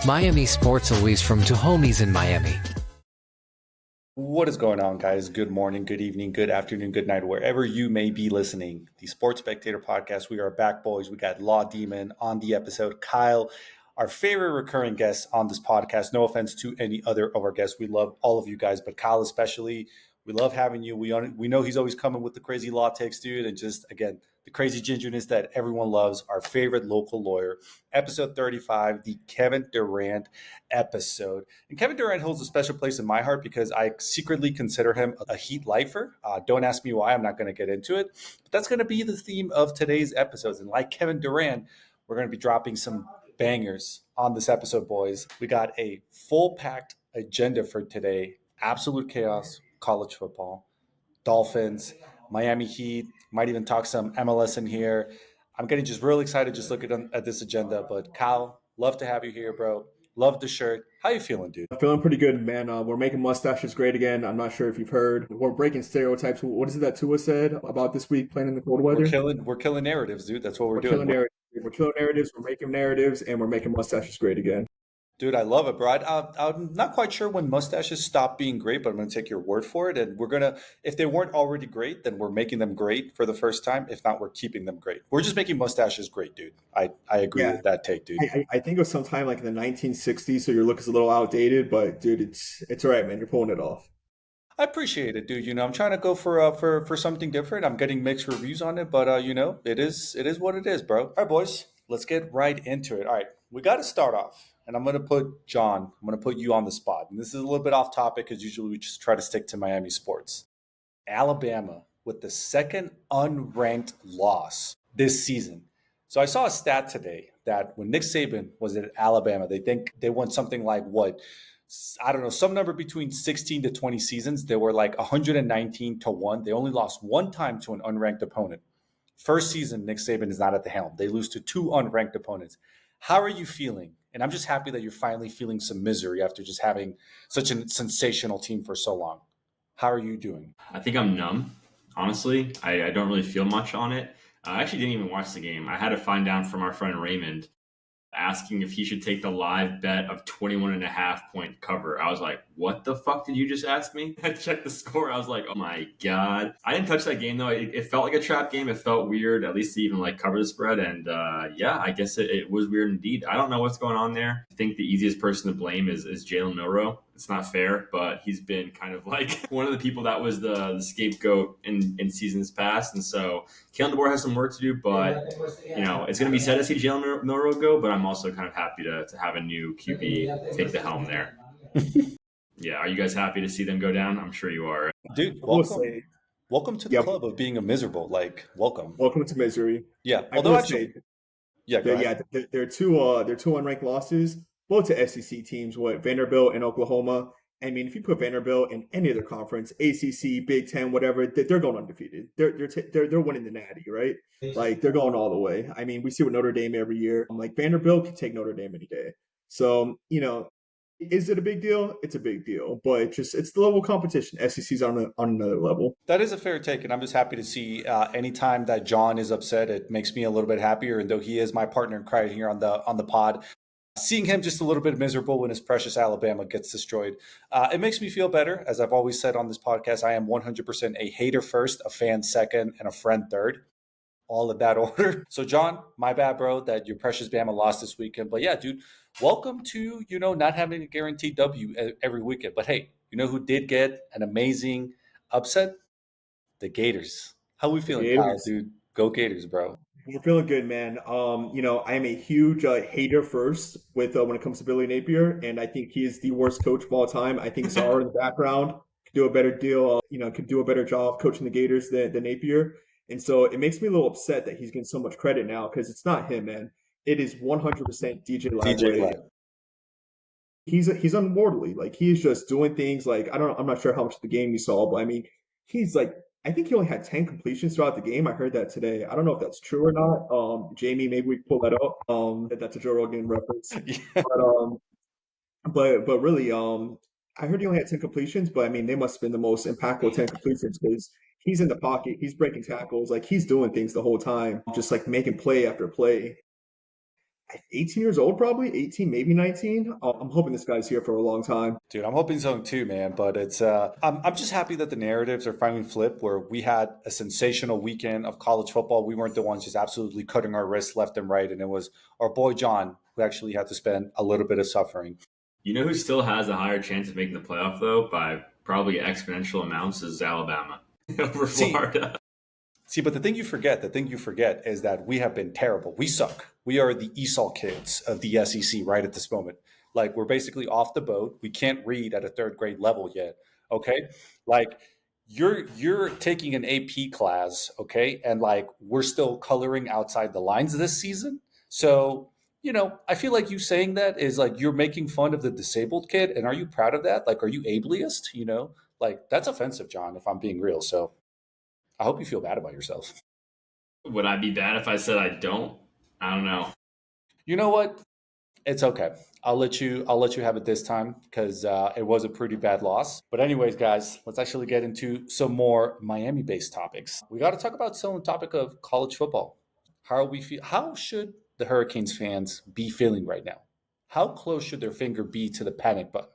Miami Sports Always from two homies in Miami. What is going on, guys? Good morning, good evening, good afternoon, good night, wherever you may be listening. The Sports Spectator podcast. We are back, boys. We got Law Demon on the episode. Kyle, our favorite recurring guest on this podcast. No offense to any other of our guests. We love all of you guys, but Kyle especially. We love having you. We know he's always coming with the crazy law takes, dude, and just, again, the crazy gingerness that everyone loves. Our favorite local lawyer. Episode 35, the Kevin Durant episode. And Kevin Durant holds a special place in my heart because I secretly consider him a Heat lifer. Don't ask me why. I'm not going to get into it. But that's going to be the theme of today's episodes. And like Kevin Durant, we're going to be dropping some bangers on this episode, boys. We got a full-packed agenda for today. Absolute chaos, college football, Dolphins, Miami Heat. Might even talk some MLS in here. I'm getting just real excited just looking at this agenda. But Kyle, love to have you here, bro. Love the shirt. How you feeling, dude? Feeling pretty good, man. We're making mustaches great again. I'm not sure if you've heard. We're breaking stereotypes. What is it that Tua said about this week playing in the cold weather? We're killing narratives, dude. That's what we're doing. Killing narratives. We're killing narratives. We're making narratives, and we're making mustaches great again. Dude, I love it, bro. I'm not quite sure when mustaches stop being great, but I'm going to take your word for it. And if they weren't already great, then we're making them great for the first time. If not, we're keeping them great. We're just making mustaches great, dude. I agree with that take, dude. I think it was sometime like in the 1960s, so your look is a little outdated, but dude, it's all right, man. You're pulling it off. I appreciate it, dude. I'm trying to go for something different. I'm getting mixed reviews on it, but it is what it is, bro. All right, boys, let's get right into it. All right, we got to start off. And I'm going to put you on the spot. And this is a little bit off topic because usually we just try to stick to Miami sports. Alabama with the second unranked loss this season. So I saw a stat today that when Nick Saban was at Alabama, they think they won something like some number between 16 to 20 seasons. They were like 119 to 1. They only lost one time to an unranked opponent. First season, Nick Saban is not at the helm. They lose to two unranked opponents. How are you feeling? And I'm just happy that you're finally feeling some misery after just having such a sensational team for so long. How are you doing? I think I'm numb, honestly. I don't really feel much on it. I actually didn't even watch the game. I had to find out from our friend Raymond asking if he should take the live bet of 21.5-point cover. I was like, what the fuck did you just ask me? I checked the score. I was like, oh my God. I didn't touch that game though. It felt like a trap game. It felt weird, at least to even like cover the spread. And I guess it was weird indeed. I don't know what's going on there. I think the easiest person to blame is Jalen Milroe. It's not fair, but he's been kind of like one of the people that was the scapegoat in seasons past. And so Kalen DeBoer has some work to do, but it's going to be sad to see Jalen Milroe go, but I'm also kind of happy to have a new QB take the helm there. Yeah. Are you guys happy to see them go down? I'm sure you are. Dude, welcome to the club of being a miserable. Like, welcome. Welcome to misery. Yeah. Although they're two unranked losses, both to SEC teams, Vanderbilt and Oklahoma. I mean, if you put Vanderbilt in any other conference, ACC, Big Ten, whatever, they're going undefeated. They're winning the Natty, right? Like they're going all the way. I mean, we see with Notre Dame every year. Like Vanderbilt can take Notre Dame any day. So is it a big deal? It's a big deal, but it's the level of competition. SEC's on another level. That is a fair take, and I'm just happy to see anytime that John is upset, it makes me a little bit happier. And though he is my partner in crime here on the pod, seeing him just a little bit miserable when his precious Alabama gets destroyed, it makes me feel better. As I've always said on this podcast, I am 100% a hater first, a fan second, and a friend third. All of that order. So, John, my bad, bro, that your precious Bama lost this weekend. But yeah, dude, welcome to, not having a guaranteed W every weekend. But hey, you know who did get an amazing upset? The Gators. How we feeling, Kyle, dude? Go Gators, bro. We're feeling good, man. I'm a huge hater first with when it comes to Billy Napier, and I think he is the worst coach of all time. I think Czar in the background could do a better deal, could do a better job coaching the Gators than Napier. And so it makes me a little upset that he's getting so much credit now because it's not him, man. It is 100% DJ Live. He's unworldly. Like he's just doing things like I'm not sure how much of the game you saw, but I mean, he's like I think he only had 10 completions throughout the game. I heard that today. I don't know if that's true or not. Jamie, maybe we can pull that up. That's a Joe Rogan reference. Yeah. But really, I heard he only had 10 completions, but I mean, they must have been the most impactful 10 completions because he's in the pocket, he's breaking tackles, like he's doing things the whole time, just like making play after play. 18 years old, probably 18, maybe 19. I'm hoping this guy's here for a long time. Dude, I'm hoping so too, man. But it's I'm just happy that the narratives are finally flipped. Where we had a sensational weekend of college football. We weren't the ones just absolutely cutting our wrists left and right, and it was our boy John who actually had to spend a little bit of suffering. You know who still has a higher chance of making the playoff though by probably exponential amounts is Alabama over See, Florida. but the thing you forget is that we have been terrible. We suck. We are the Esau kids of the SEC right at this moment. Like we're basically off the boat. We can't read at a third grade level yet. Okay, like you're taking an AP class, okay, and like we're still coloring outside the lines this season. So I feel like you saying that is like you're making fun of the disabled kid, and are you proud of that? Like, are you ableist? Like that's offensive, John. If I'm being real, so I hope you feel bad about yourself. Would I be bad if I said I don't? I don't know. You know what? It's okay. I'll let you have it this time because it was a pretty bad loss. But anyways, guys, let's actually get into some more Miami-based topics. We got to talk about some topic of college football. How are we feel? How should the Hurricanes fans be feeling right now? How close should their finger be to the panic button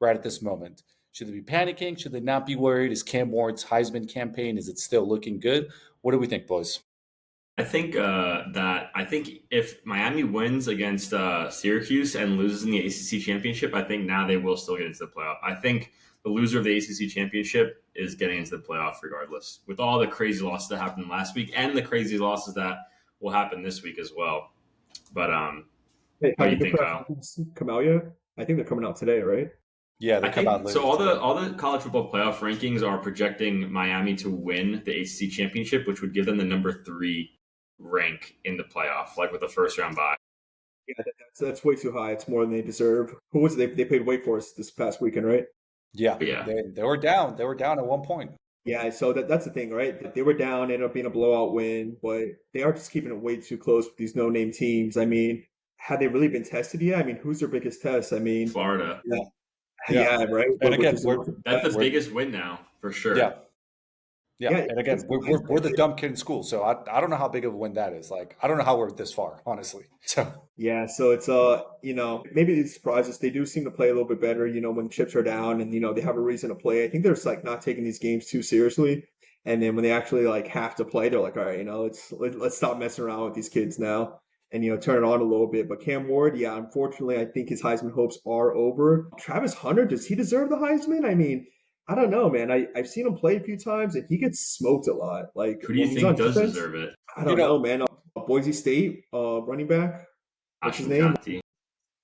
right at this moment? Should they be panicking? Should they not be worried? Is Cam Ward's Heisman campaign, is it still looking good? What do we think, boys? I think if Miami wins against Syracuse and loses in the ACC championship, I think now they will still get into the playoff. I think the loser of the ACC championship is getting into the playoff regardless, with all the crazy losses that happened last week and the crazy losses that will happen this week as well. But Hey, what have do you you the think, playoff Kyle? rankings come out yet? I think they're coming out today, right? Yeah, they I come out think later so. today. All the college football playoff rankings are projecting Miami to win the ACC championship, which would give them the number 3 rank in the playoff, like with the first round bye. Yeah, that's way too high. It's more than they deserve. Who was it? They paid Wake Forest this past weekend, right? Yeah, But yeah, they were down. They were down at one point. Yeah, so that's the thing, right? They were down, ended up being a blowout win, but they are just keeping it way too close with these no-name teams. I mean, had they really been tested yet? I mean, who's their biggest test? I mean, Florida. yeah, Yeah, yeah, right. and Which again, is enough of That's a the test. we're biggest win now for yeah, sure. yeah, Yeah, and again, it's we're the dumb kid in school, so I don't know how big of a win that is. Like, I don't know how we're this far, honestly. So yeah. So it's maybe these surprises. They do seem to play a little bit better. When chips are down and they have a reason to play. I think they're just like not taking these games too seriously. And then when they actually like have to play, they're like, all right, let's stop messing around with these kids now and turn it on a little bit. But Cam Ward, yeah, unfortunately, I think his Heisman hopes are over. Travis Hunter, does he deserve the Heisman? I mean, I don't know, man. I've seen him play a few times and he gets smoked a lot. Like Who do you when he's think on does defense, deserve it? I you don't know, know, man. Boise State, running back, what's his name? Ashanti.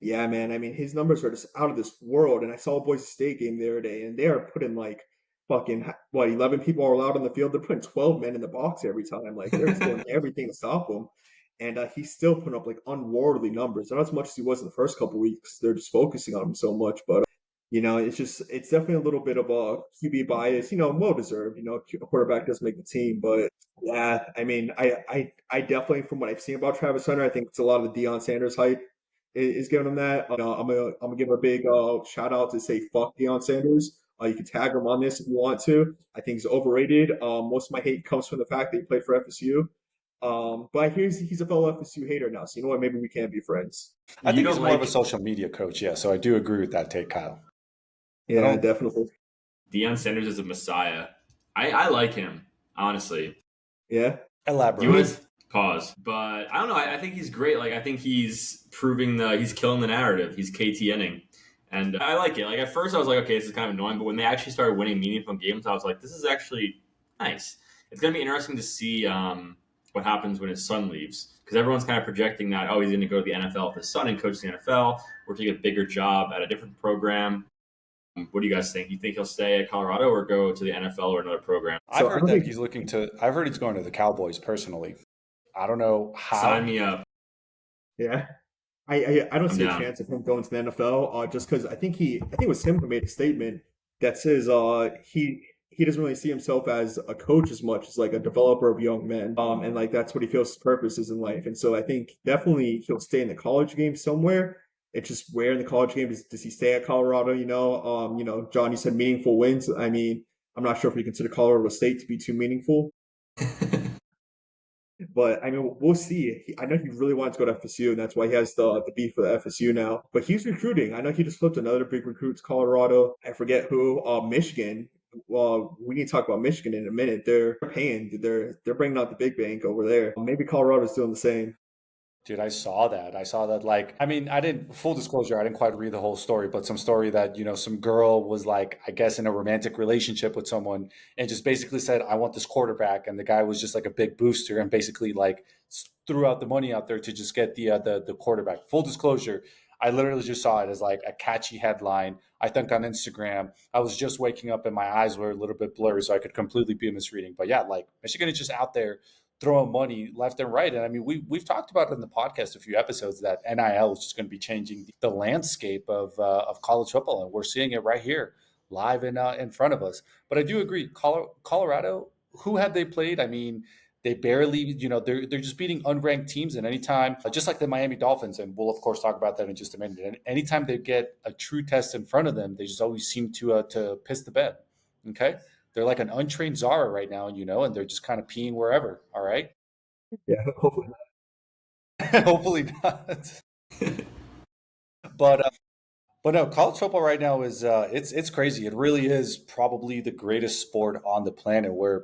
Yeah, man. I mean, his numbers are just out of this world. And I saw a Boise State game the other day, and they are putting like fucking what 11 people are allowed on the field. They're putting 12 men in the box every time. Like they're just doing everything to stop him. And he's still putting up like unworldly numbers. Not as much as he was in the first couple weeks. They're just focusing on him so much, but it's definitely a little bit of a QB bias. Well deserved. A quarterback doesn't make the team, but yeah, I mean, I definitely, from what I've seen about Travis Hunter, I think it's a lot of the Deion Sanders hype is giving him that. I'm gonna give a big shout out to say fuck Deion Sanders. You can tag him on this if you want to. I think he's overrated. Most of my hate comes from the fact that he played for FSU. But he's a fellow FSU hater now, so you know what? Maybe we can't be friends. I You think he's don't more of a like social media coach. Yeah, so I do agree with that take, Kyle. I Yeah, don't. definitely. Deion Sanders as a messiah. I like him, honestly. Yeah. He was Elaborate. pause, but I don't know. I think he's great. Like I think he's proving he's killing the narrative. He's KTNing, and I like it. Like at first I was like, okay, this is kind of annoying, but when they actually started winning meaningful games, I was like, this is actually nice. It's gonna be interesting to see what happens when his son leaves because everyone's kind of projecting that he's going to go to the NFL with his son and coach the NFL or take a bigger job at a different program. What do you guys think? You think he'll stay at Colorado or go to the NFL or another program? I've So I heard don't that think. he's looking to. I've heard he's going to the Cowboys personally. I don't know Sign how. me up. Yeah. I don't I'm see a down. chance of him going to the NFL. Just because I think it was him who made a statement that says he doesn't really see himself as a coach as much as like a developer of young men. And like that's what he feels his purpose is in life. And so I think definitely he'll stay in the college game somewhere. It's just where in the college game does he stay at Colorado? John, you said meaningful wins. I mean, I'm not sure if we consider Colorado State to be too meaningful. But I mean, we'll see. I know he really wants to go to FSU, and that's why he has the beef with FSU now. But he's recruiting. I know he just flipped another big recruit to Colorado. I forget who. Michigan. Well, we need to talk about Michigan in a minute. They're paying. They're bringing out the big bank over there. Maybe Colorado's doing the same. Dude, I saw that. I saw that. Like, I mean, I didn't, full disclosure, I didn't quite read the whole story, but some story that, some girl was like, I guess, in a romantic relationship with someone and just basically said, I want this quarterback. And the guy was just like a big booster and basically like threw out the money out there to just get the quarterback. Full disclosure, I literally just saw it as like a catchy headline. I think on Instagram, I was just waking up and my eyes were a little bit blurry, so I could completely be misreading. But yeah, like Michigan is just out there throwing money left and right. And I mean, we've talked about it in the podcast a few episodes that NIL is just going to be changing the landscape of college football, and we're seeing it right here live in front of us. But I do agree, Colorado. Who have they played? I mean, they barely, they're just beating unranked teams, and anytime, just like the Miami Dolphins, and we'll of course talk about that in just a minute. And anytime they get a true test in front of them, they just always seem to piss the bed. Okay, they're like an untrained Zara right now, and they're just kind of peeing wherever. All right. Yeah, hopefully. Hopefully not. But but no, college football right now is it's crazy. It really is probably the greatest sport on the planet. Where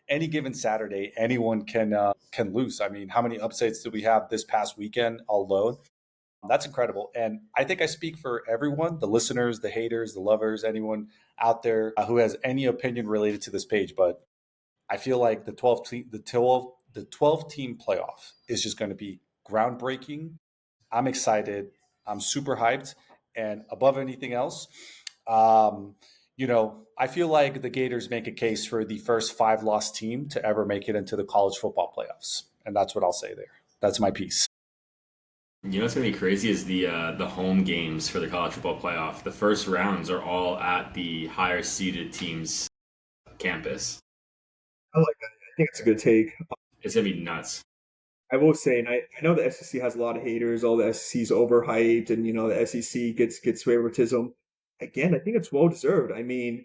any given Saturday, anyone can lose. I mean, how many upsets did we have this past weekend alone? That's incredible. And I think I speak for everyone, the listeners, the haters, the lovers, anyone out there who has any opinion related to this page. But I feel like the 12 team playoff is just going to be groundbreaking. I'm excited. I'm super hyped. And above anything else, um, I feel like the Gators make a case for the first 5 loss team to ever make it into the college football playoffs. And that's what I'll say there. That's my piece. You know what's gonna be crazy is the home games for the college football playoff. The first rounds are all at the higher seeded teams' campus. I like that. I think it's a good take. It's gonna be nuts. I will say, and I know the SEC has a lot of haters. All the SEC's overhyped, and the SEC gets favoritism. Again, I think it's well deserved. I mean,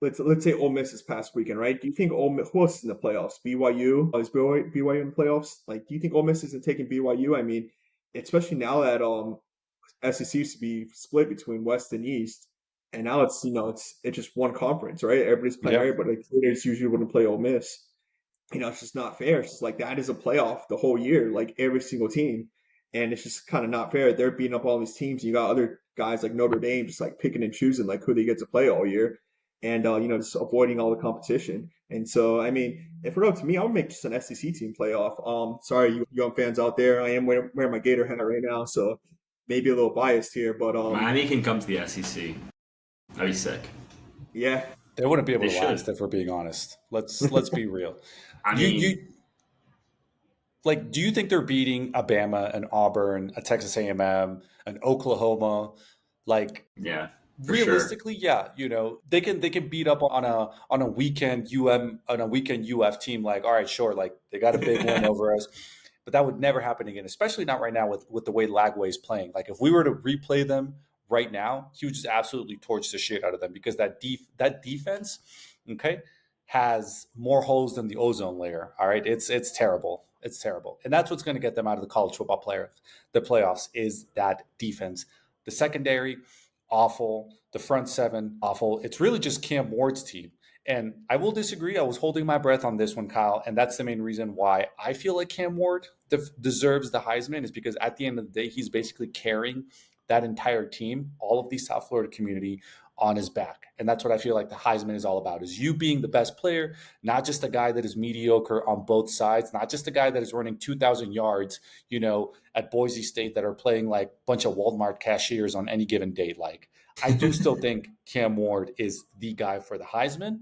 let's say Ole Miss this past weekend, right? Do you think Ole Miss, who else is in the playoffs? BYU is BYU in the playoffs? Like, do you think Ole Miss isn't taking BYU? I mean, especially now that SEC used to be split between West and East, and now it's just one conference, right? Everybody's playing Yeah. everybody. Like, Gators usually wouldn't play Ole Miss. It's just not fair. It's just like that is a playoff the whole year, like every single team. And it's just kind of not fair. They're beating up all these teams. And you got other guys like Notre Dame just like picking and choosing like who they get to play all year and just avoiding all the competition. And so I mean, if it were up to me, I would make just an SEC team playoff. Sorry, you young fans out there. I am wearing my Gator hat right now, so maybe a little biased here, but Miami can come to the SEC. That'd be sick. yeah. They wouldn't be able They to should. last if we're being honest. Let's be real. I You mean, you like, do you think they're beating Alabama and Auburn, a Texas A&M, an Oklahoma? Like, yeah, for sure. realistically, yeah, they can beat up on a weekend UF team. Like, all right, sure, like they got a big win over us, but that would never happen again, especially not right now with the way Lagway is playing. Like, if we were to replay them right now, he would just absolutely torch the shit out of them because that defense, okay, has more holes than the ozone layer. All right, it's terrible. It's terrible, and that's what's going to get them out of the college football player, the playoffs, is that defense. The secondary, awful. The front seven, awful. It's really just Cam Ward's team. And I will disagree. I was holding my breath on this one, Kyle. And that's the main reason why I feel like Cam Ward deserves the Heisman, is because at the end of the day, he's basically carrying that entire team, all of the South Florida community on his back. And that's what I feel like the Heisman is all about, is you being the best player, not just a guy that is mediocre on both sides, not just a guy that is running 2,000 yards, at Boise State, that are playing like a bunch of Walmart cashiers on any given day. Like, I do still think Cam Ward is the guy for the Heisman.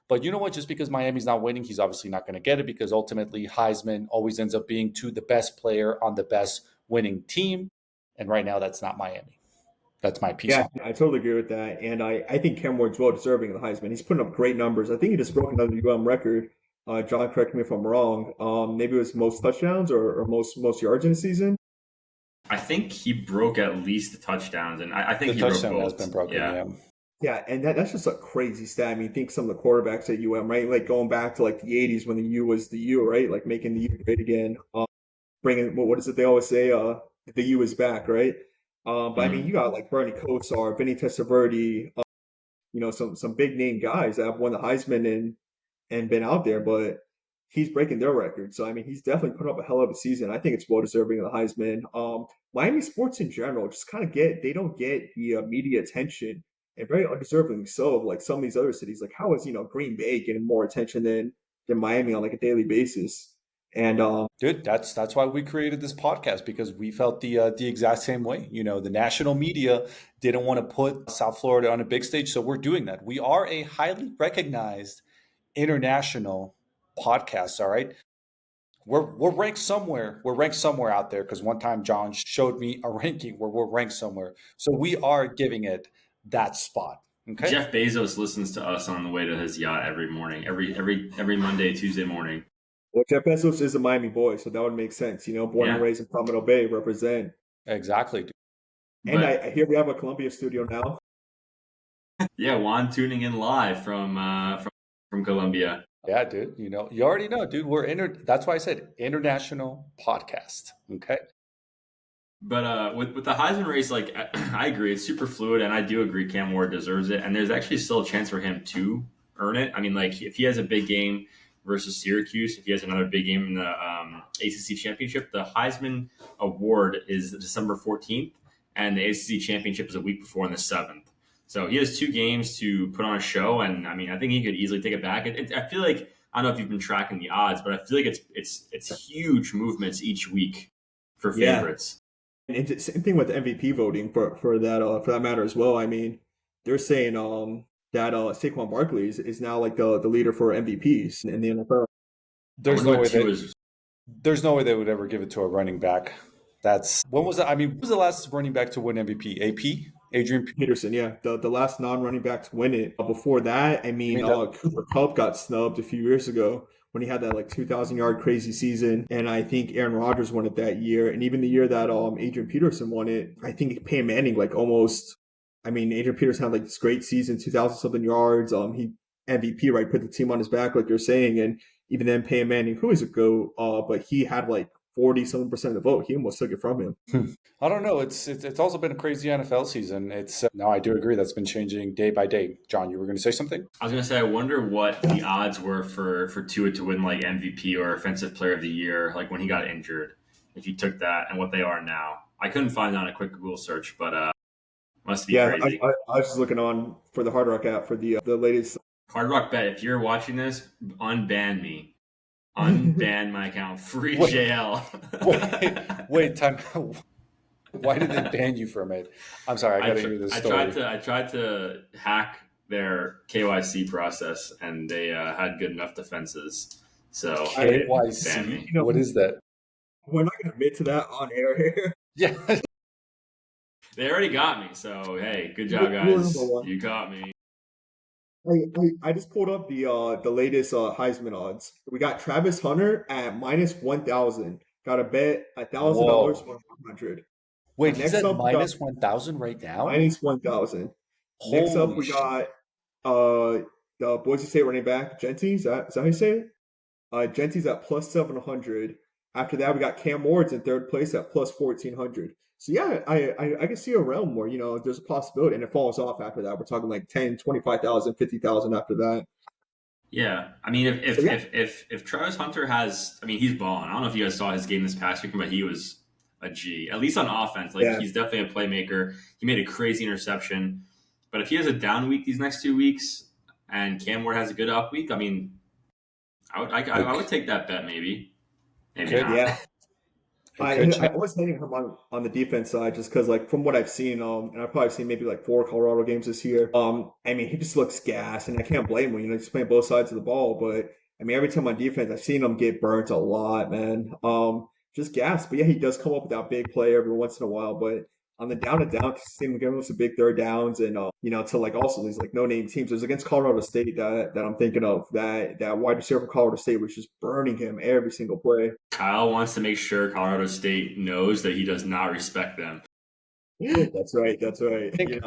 But you know what? Just because Miami's not winning, he's obviously not going to get it, because ultimately Heisman always ends up being to the best player on the best winning team. And right now, that's not Miami. That's my piece Yeah, on it. I totally agree with that. And I think Cam Ward's well deserving of the Heisman. He's putting up great numbers. I think he just broke another record. John, correct me if I'm wrong. Maybe it was most touchdowns or most yards in a season. I think he broke at least the touchdowns, and I think The he broke touchdown has been both. broken, Yeah. yeah. Yeah, and that's just a crazy stat. I mean, think some of the quarterbacks at UM, right? Like going back to like the '80s when the U was the U, right? Like making the U great again. Bringing what is it they always say? The U is back, right? But I mean, you Mhm. got like Bernie Kosar, Vinny Testaverde, some big name guys that have won the Heisman and been out there, but he's breaking their record. So I mean, he's definitely put up a hell of a season. I think it's well deserving of the Heisman. Miami sports in general just kind of they don't get the media attention, and very undeservingly so. Of like some of these other cities, like how is Green Bay getting more attention than Miami on like a daily basis? And Dude, that's why we created this podcast because we felt the exact same way. The national media didn't want to put South Florida on a big stage, so we're doing that. We are a highly recognized international podcast. All right, we're ranked somewhere. We're ranked somewhere out there because one time John showed me a ranking where we're ranked somewhere. So we are giving it that spot. Okay. Jeff Bezos listens to us on the way to his yacht every morning, every Monday, Tuesday morning. well, Jeff Bezos is a Miami boy, so that would make sense. Born and Yeah, raised in Palmetto Bay, represent. Exactly. Dude. And but I hear we have a Columbia studio now. yeah, Juan tuning in live from Colombia. Yeah, dude. You already know, dude. That's why I said international podcast. Okay. But with the Heisman race, like I agree, it's super fluid, and I do agree Cam Ward deserves it, and there's actually still a chance for him to earn it. I mean, like if he has a big game versus Syracuse, if he has another big game in the ACC championship, the Heisman Award is December 14th, and the ACC championship is a week before on the 7th. So he has 2 games to put on a show, and I mean, I think he could easily take it back. I feel like I don't know if you've been tracking the odds, but I feel like it's huge movements each week for Yeah, favorites. and it's same thing with MVP voting for that matter as well. I mean, they're saying that Saquon Barkley is now like the leader for MVPs in the NFL. I There's wonder no what way two that is. there's no way they would ever give it to a running back. That's when was that? I mean, when was the last running back to win MVP? AP? Adrian Peterson, yeah, the last non-running back to win it. Before that, I mean, Peterson? Cooper Kupp got snubbed a few years ago when he had that like 2,000 yard crazy season, and I think Aaron Rodgers won it that year, and even the year that Adrian Peterson won it, I think Peyton Manning like almost. I mean, Adrian Peterson had like this great season, 2,000 something yards. He MVP, right, put the team on his back like you're saying, and even then Peyton Manning, who is a go, but he had like 40 something% of the vote. He almost took it from him. I don't know. It's also been a crazy NFL season. It's no, I do agree that's been changing day by day. John, you were going to say something? I was gonna say, I wonder what the odds were for Tua to win like MVP or Offensive Player of the Year, like when he got injured. If you took that and what they are now, I couldn't find on a quick Google search, but must be Yeah, crazy. I was just looking on for the Hard Rock app for the latest. Hard Rock Bet, if you're watching this, unban me, unban my account, free Wait, JL. wait, time. Why did they ban you from it? I'm sorry, I got to hear this story. I tried to hack their KYC process, and they had good enough defenses, so they banned KYC? me. What is that? We're not going to admit to that on air here. Yeah. They already got me, so hey, good job, Rule number guys. one. You caught me. I just pulled up the latest Heisman odds. We got Travis Hunter at -1,000. Got to bet $1,000 Whoa. for 100. Wait, he's Next at up, we got -1,000 right now? -1,000. Next up, Holy we shit. got the Boise State running back Genty. Is that how you say it? Genty's at +700. After that, we got Cam Ward's in third place at +1,400. So yeah, I can see a realm where there's a possibility, and it falls off after that. We're talking like 10, 25,000, 50,000 after that. Yeah, I mean, So yeah, if Travis Hunter has, I mean, he's balling. I don't know if you guys saw his game this past weekend, but he was a G. At least on offense, like yeah, he's definitely a playmaker. He made a crazy interception, but if he has a down week these next 2 weeks, and Cam Ward has a good up week, I mean, I would take that bet maybe, maybe Could not. yeah. it I could I change. was hating him on the defense side just because like from what I've seen, and I've probably seen maybe like 4 Colorado games this year. I mean he just looks gas, and I can't blame him. He's playing both sides of the ball, but I mean every time on defense I've seen him get burnt a lot, man. Just gas, but yeah, he does come up with that big play every once in a while, but on the down and down, seeing him giving us some big third downs, and to like also these like no name teams. There's against Colorado State that I'm thinking of that wide receiver from Colorado State was just burning him every single play. Kyle wants to make sure Colorado State knows that he does not respect them. That's right. That's right. I think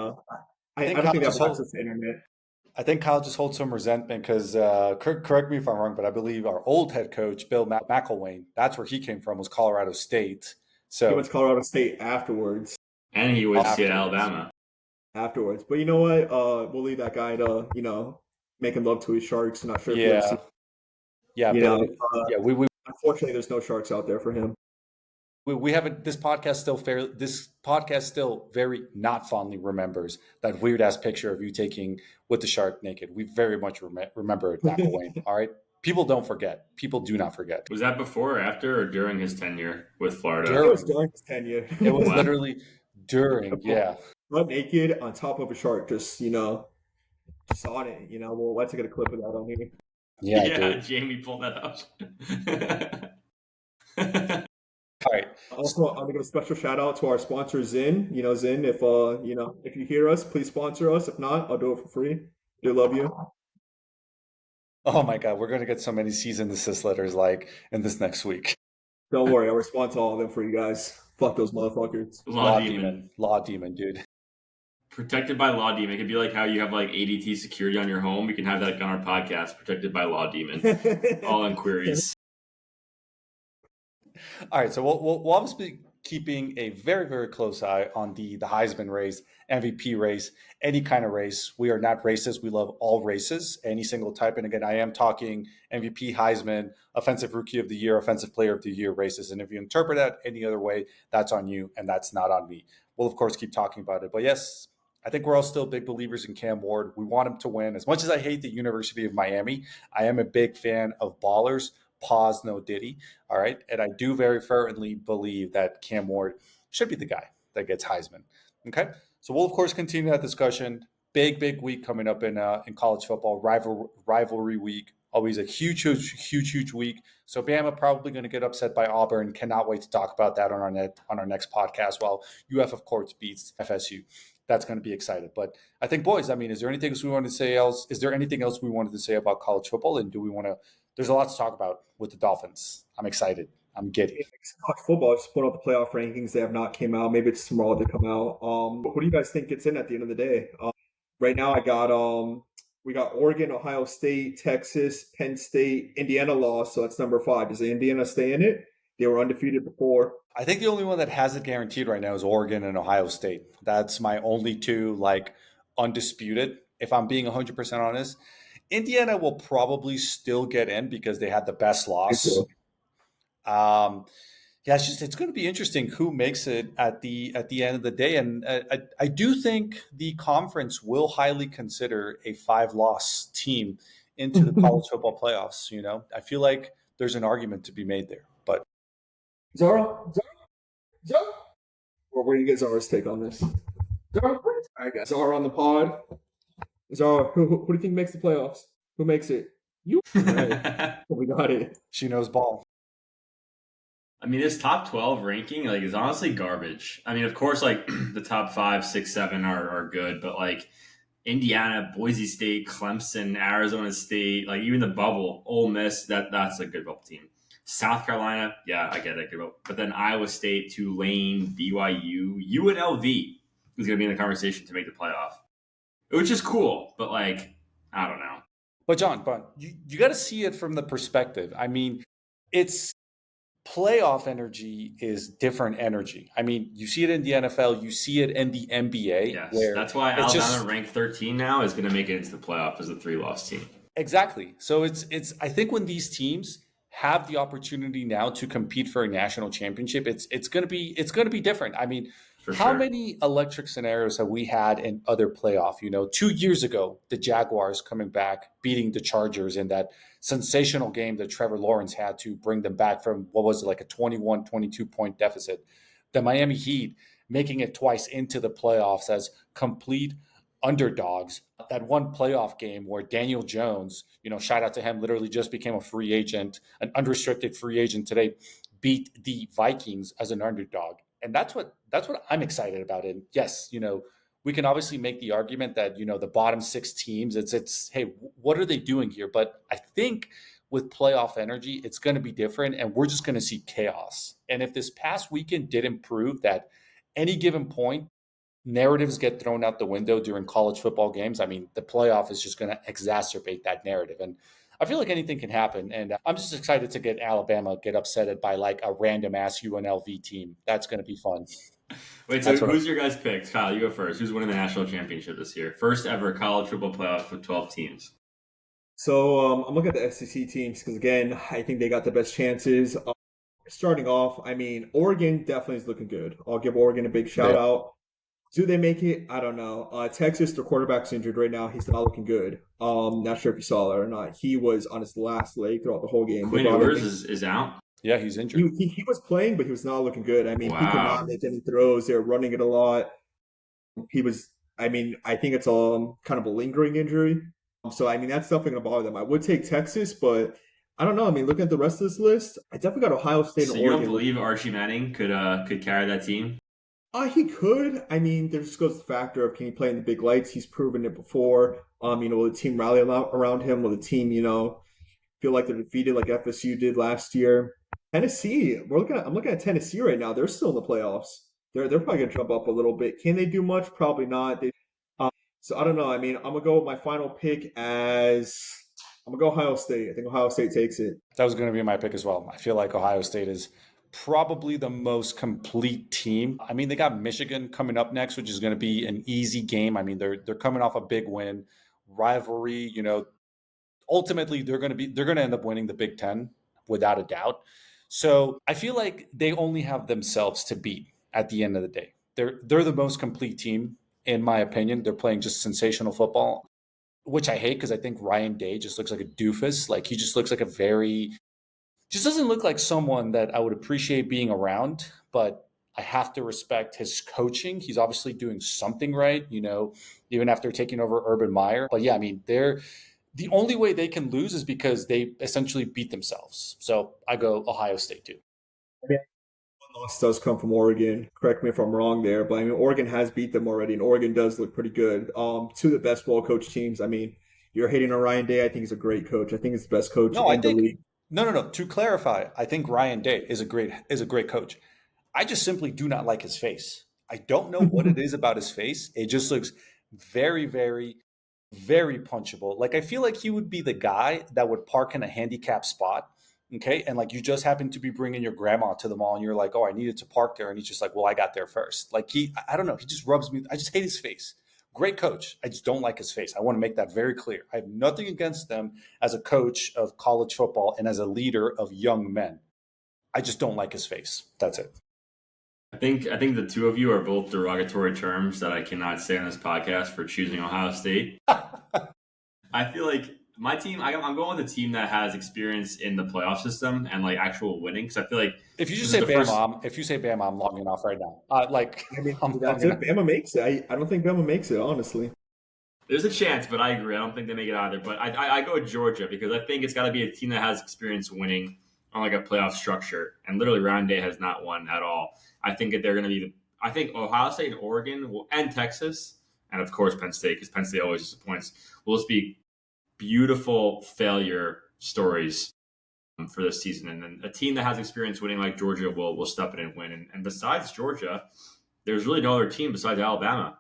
I think don't Kyle think they just have holds. access to internet. I think Kyle just holds some resentment because, correct me if I'm wrong, but I believe our old head coach Bill McElwain, that's where he came from, was Colorado State. He went So to Colorado State afterwards. And he was at afterwards, Alabama. But you know what? We'll leave that guy to making love to his sharks. Not sure if you ever yeah, see. yeah, You Bill, know, yeah, unfortunately, there's no sharks out there for him. we haven't. This podcast still very not fondly remembers that weird ass picture of you taking with the shark naked. We very much remember it, McElwain. All right, people don't forget. People do not forget. Was that before, or after, or during his tenure with Florida? It was During during his tenure. it was Wow. literally during. Yeah, Butt naked on top of a shark, just on it. Well, let's get a clip of that on here. yeah, Yeah, dude. Jamie pulled that up. All right. Also, I'm gonna give a special shout out to our sponsor Zin. Zin, if you hear us, please sponsor us. If not, I'll do it for free. They love you. Oh my God, we're gonna get so many cease and desist letters like in this next week. Don't worry, I'll respond to all of them for you guys. Fuck those motherfuckers. Law demon, dude. Protected by Law Demon. It could be like how you have like ADT security on your home. We can have that on our podcast. Protected by Law Demon. All inquiries. All right, so we'll obviously be keeping a very, very close eye on the Heisman race, MVP race, any kind of race. We are not racist. We love all races, any single type. And again, I am talking MVP, Heisman, Offensive Rookie of the Year, Offensive Player of the Year races. And if you interpret that any other way, that's on you, and that's not on me. We'll of course keep talking about it. But yes, I think we're all still big believers in Cam Ward. We want him to win. As much as I hate the University of Miami, I am a big fan of ballers. Pause, no Diddy. All right. And I do very fervently believe that Cam Ward should be the guy that gets Heisman. Okay. So we'll, of course, continue that discussion. Big week coming up in college football, rivalry week. Always a huge week. So Bama probably going to get upset by Auburn. Cannot wait to talk about that on our next podcast. While UF, of course, beats FSU. That's going to be exciting. But I think, boys, I mean, is there anything else we wanted to say else? Is there anything else we wanted to say about college football? And do we want to? There's a lot to talk about with the Dolphins. I'm excited. I'm giddy. College football just put out the playoff rankings. They have not came out. Maybe it's tomorrow they come out. Who do you guys think gets in at the end of the day? Right now, we got Oregon, Ohio State, Texas, Penn State, Indiana lost, so that's number 5. Does Indiana stay in it? They were undefeated before. I think the only one that has it guaranteed right now is Oregon and Ohio State. That's my only two undisputed. If I'm being 100% honest, Indiana will probably still get in because they had the best loss. Yeah, it's going to be interesting who makes it at the end of the day, and I do think the conference will highly consider a 5-loss team into the college football playoffs. I feel like there's an argument to be made there, but Zara. Where do you get Zara's take on this? Zara, all right, guys. Zara on the pod. Zara, who do you think makes the playoffs? Who makes it? You. All right. We got it. She knows ball. I mean, this top 12 ranking is honestly garbage. I mean, of course, the top 5, 6, 7 are good, but Indiana, Boise State, Clemson, Arizona State, even the bubble, Ole Miss, that's a good bubble team. South Carolina, yeah, I get it, good bubble. But then Iowa State, Tulane, BYU, UNLV is going to be in the conversation to make the playoff, which is cool, but I don't know. But John, you got to see it from the perspective. I mean, it's playoff energy is different energy. I mean, you see it in the NFL, you see it in the NBA. Yes, that's why Alabama ranked 13 now is going to make it into the playoff as a 3-loss team. Exactly. So it's I think when these teams have the opportunity now to compete for a national championship, it's going to be different. I mean, how many electric scenarios have we had in other playoff? 2 years ago, the Jaguars coming back, beating the Chargers in that sensational game that Trevor Lawrence had to bring them back from what was it, like a 21, 22-point deficit. The Miami Heat making it twice into the playoffs as complete underdogs. That one playoff game where Daniel Jones, shout out to him, literally just became a free agent, an unrestricted free agent today, beat the Vikings as an underdog. And that's what I'm excited about. And yes, we can obviously make the argument that, the bottom 6 teams, it's hey, what are they doing here? But I think with playoff energy, it's going to be different, and we're just going to see chaos. And if this past weekend didn't prove that any given point narratives get thrown out the window during college football games, I mean, the playoff is just going to exacerbate that narrative. And I feel like anything can happen. And I'm just excited to get Alabama get upset by like a random ass UNLV team. That's going to be fun. Wait, so who's your guys' picks? Kyle, you go first. Who's winning the national championship this year? First ever college football playoff with 12 teams. So I'm looking at the SEC teams because again, I think they got the best chances. Starting off, I mean, Oregon definitely is looking good. I'll give Oregon a big shout out. Do they make it? I don't know. Texas, their quarterback's injured right now. He's not looking good. Not sure if you saw that or not. He was on his last leg throughout the whole game. Quinn Ewers is out? Yeah, he's injured. He was playing, but he was not looking good. I mean, Wow. He could not make any throws. They were running it a lot. I think it's kind of a lingering injury. So, I mean, that's definitely going to bother them. I would take Texas, but I don't know. I mean, looking at the rest of this list, I definitely got Ohio State and Oregon. So you don't believe Archie Manning could carry that team? He could. I mean, there just goes the factor of can he play in the big lights? He's proven it before. Will the team rally around him? Will the team, feel like they're defeated like FSU did last year? Tennessee, I'm looking at Tennessee right now. They're still in the playoffs. They're probably gonna jump up a little bit. Can they do much? Probably not. So I don't know. I mean, I'm gonna go with my final pick as I'm gonna go Ohio State. I think Ohio State takes it. That was going to be my pick as well. I feel like Ohio State is probably the most complete team. I mean, they got Michigan coming up next, which is going to be an easy game. I mean, they're coming off a big win, rivalry. Ultimately they're going to end up winning the Big Ten without a doubt. So I feel like they only have themselves to beat at the end of the day. They're the most complete team in my opinion. They're playing just sensational football, which I hate because I think Ryan Day just looks like a doofus. Like he just looks like just doesn't look like someone that I would appreciate being around, but I have to respect his coaching. He's obviously doing something right, even after taking over Urban Meyer. But yeah, I mean, the only way they can lose is because they essentially beat themselves. So I go Ohio State too. One loss does come from Oregon. Correct me if I'm wrong there, but I mean Oregon has beat them already, and Oregon does look pretty good. Two of the best well-coached teams. I mean, you're hating on Ryan Day. I think he's a great coach. I think he's the best coach in the league. No. To clarify, I think Ryan Day is a great coach. I just simply do not like his face. I don't know what it is about his face. It just looks very, very, very punchable. Like I feel like he would be the guy that would park in a handicapped spot. Okay. And like you just happen to be bringing your grandma to the mall and you're like, oh, I needed to park there. And he's just like, well, I got there first. Like I don't know. He just rubs me. I just hate his face. Great coach. I just don't like his face. I want to make that very clear. I have nothing against them as a coach of college football and as a leader of young men. I just don't like his face. That's it. I think the two of you are both derogatory terms that I cannot say on this podcast for choosing Ohio State. I feel like my team, I'm going with a team that has experience in the playoff system and like actual winning. Because I feel like if you say Bama, I'm logging off right now. Bama makes it. I don't think Bama makes it, honestly. There's a chance, but I agree. I don't think they make it either. But I go with Georgia because I think it's got to be a team that has experience winning on like a playoff structure. And literally, Ryan Day has not won at all. I think that they're going to be I think Ohio State and Oregon and Texas, and of course Penn State, because Penn State always disappoints, will just be beautiful failure stories for this season. And then a team that has experience winning like Georgia will step in and win. And besides Georgia, there's really no other team besides Alabama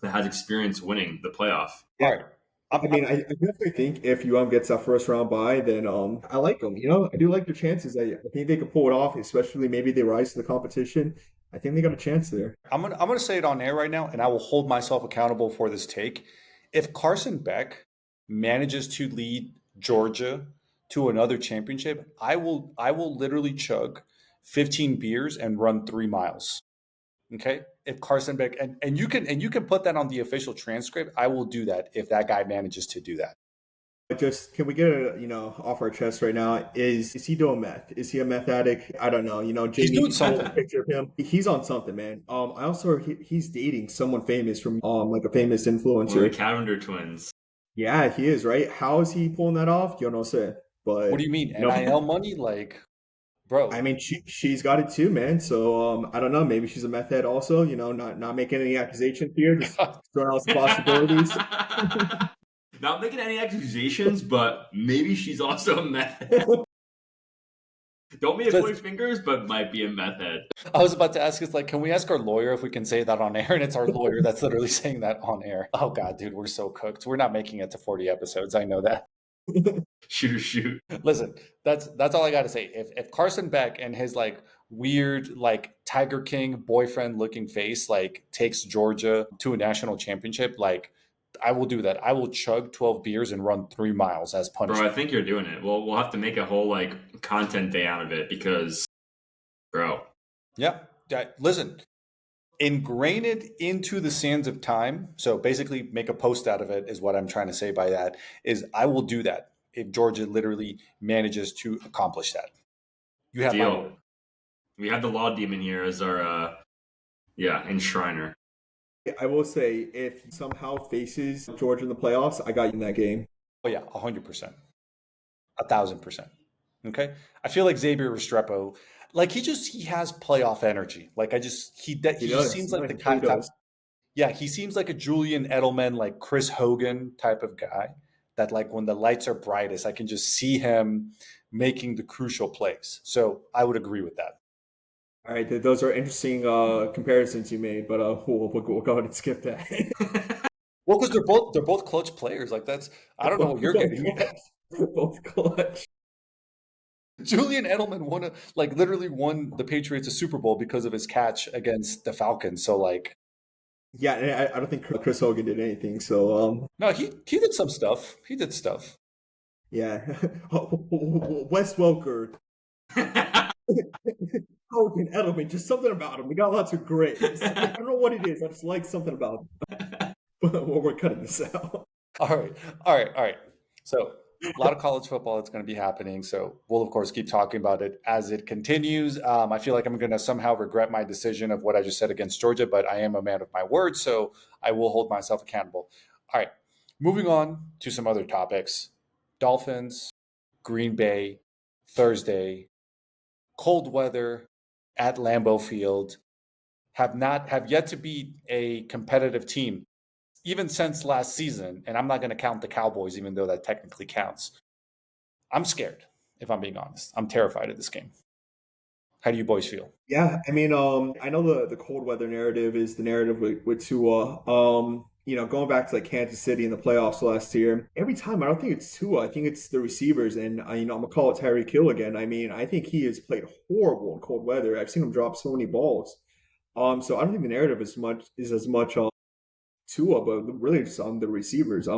that has experience winning the playoff. Yeah. All right. I mean, I definitely think if UM gets that first round bye, then I like them. I do like their chances. I think they could pull it off, especially maybe they rise to the competition. I think they got a chance there. I'm gonna say it on air right now, and I will hold myself accountable for this take. If Carson Beck manages to lead Georgia to another championship, I will literally chug 15 beers and run 3 miles. Okay, if Carson Beck and you can put that on the official transcript, I will do that if that guy manages to do that. Just can we get it, off our chest right now? Is he doing meth? Is he a meth addict? I don't know. He's doing something. A picture of him. He's on something, man. I also he's dating someone famous from like a famous influencer. Or the Calendar twins. Yeah, he is, right? How is he pulling that off? You don't say. But what do you mean? NIL money? Like, bro. I mean, she's got it too, man. So I don't know. Maybe she's a meth head also. Not making any accusations here. Just throwing out some possibilities. Not making any accusations, but maybe she's also a meth head. Don't mean to point fingers, but might be a meth head. I was about to ask, it's like, can we ask our lawyer if we can say that on air? And it's our lawyer that's literally saying that on air. Oh God, dude, we're so cooked. We're not making it to 40 episodes. I know that. Shoot. Listen, that's all I got to say. If Carson Beck and his like weird like Tiger King boyfriend looking face like takes Georgia to a national championship, like I will do that. I will chug 12 beers and run 3 miles as punishment. Bro, I think you're doing it. Well, we'll have to make a whole like content day out of it because, bro. Yeah. Listen, ingrain it into the sands of time. So basically make a post out of it is what I'm trying to say by that is I will do that if Georgia literally manages to accomplish that. You have my word. We have the law demon here as our enshriner. I will say, if he somehow faces Georgia in the playoffs, I got you in that game. Oh yeah, 100%, 1,000%. Okay, I feel like Xavier Restrepo, like he has playoff energy. Like he just seems like the kind of he seems like a Julian Edelman, like Chris Hogan type of guy that like when the lights are brightest, I can just see him making the crucial plays. So I would agree with that. All right, those are interesting comparisons you made, but we'll go ahead and skip that. Well, because they're both clutch players. Like I don't know what you're getting at. They're both clutch. Julian Edelman literally won the Patriots a Super Bowl because of his catch against the Falcons. So like, yeah, I don't think Chris Hogan did anything. So no, he did some stuff. He did stuff. Yeah, Wes Welker. Hogan, Edelman, just something about him. We got lots of great. I don't know what it is. I just like something about him. But we're cutting this out. All right. So a lot of college football that's going to be happening. So we'll, of course, keep talking about it as it continues. I feel like I'm going to somehow regret my decision of what I just said against Georgia, but I am a man of my word, so I will hold myself accountable. All right, moving on to some other topics. Dolphins, Green Bay, Thursday, cold weather at Lambeau Field, have yet to beat a competitive team even since last season, and I'm not going to count the Cowboys, even though that technically counts. I'm scared, if I'm being honest. I'm terrified of this game. How do you boys feel? Yeah, I mean, I know the cold weather narrative is the narrative with Tua. Going back to like Kansas City in the playoffs last year, every time I don't think it's Tua, I think it's the receivers, and I'm gonna call it Tyreek Hill again. I mean, I think he has played horrible in cold weather. I've seen him drop so many balls. So I don't think the narrative is as much on Tua, but really just on the receivers.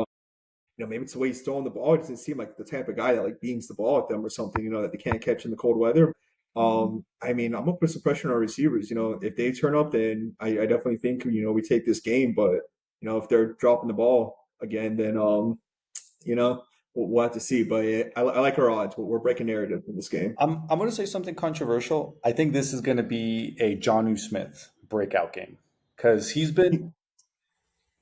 Maybe it's the way he's throwing the ball. It doesn't seem like the type of guy that like beams the ball at them or something, that they can't catch in the cold weather. I mean, I'm gonna put some pressure on our receivers. If they turn up, then I definitely think we take this game. But if they're dropping the ball again, then we'll have to see. But I like our odds. We're breaking narrative in this game. I'm going to say something controversial. I think this is going to be a Jonnu Smith breakout game because he's been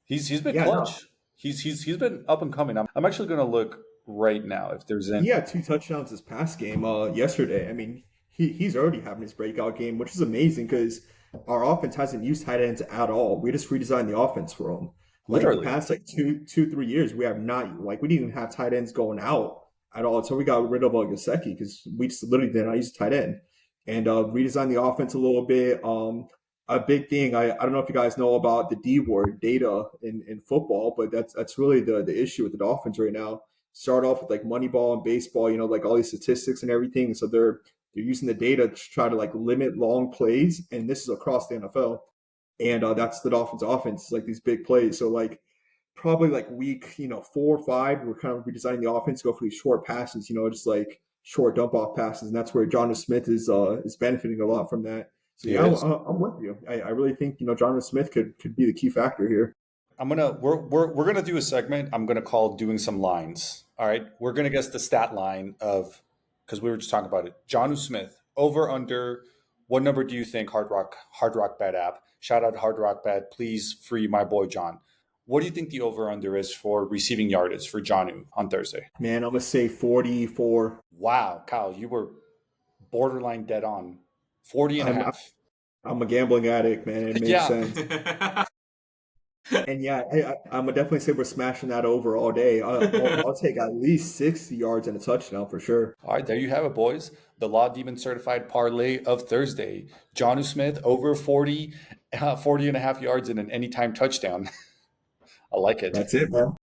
Yeah, clutch. no. He's been up and coming. I'm actually going to look right now if there's any. He had 2 touchdowns this past game yesterday. I mean, he's already having his breakout game, which is amazing because our offense hasn't used tight ends at all. We just redesigned the offense for them. Like the Literally. past like 3 years, we have not like we didn't even have tight ends going out at all until we got rid of Gasecki because we just literally did not use a tight end and redesigned the offense a little bit. A big thing I don't know if you guys know about the D word data in football, but that's really the issue with the Dolphins right now. Start off with like Moneyball and baseball, like all these statistics and everything. So they're using the data to try to like limit long plays, and this is across the NFL. And that's the Dolphins' offense, like these big plays. So like probably like week 4 or 5, we're kind of redesigning the offense to go for these short passes, just like short dump off passes, and that's where John Smith is benefiting a lot from that. So yeah, I'm with you. I really think John Smith could be the key factor here. We're gonna do a segment I'm gonna call doing some lines. All right, we're gonna guess the stat line of because we were just talking about it. Jonnu Smith over under. What number do you think? Hard Rock Bet app. Shout out Hard Rock Bet. Please free my boy John. What do you think the over under is for receiving yardage for Jonnu on Thursday? Man, I'm gonna say 44. Wow, Kyle, you were borderline dead on. 40 and a half. I'm a gambling addict, man. It makes Yeah. sense. And yeah, I'm gonna definitely say we're smashing that over all day. I'll take at least 60 yards and a touchdown for sure. All right, there you have it, boys. The Law Demon certified parlay of Thursday. Johnu Smith over 40 and a half yards and an anytime touchdown. I like it. That's it, man.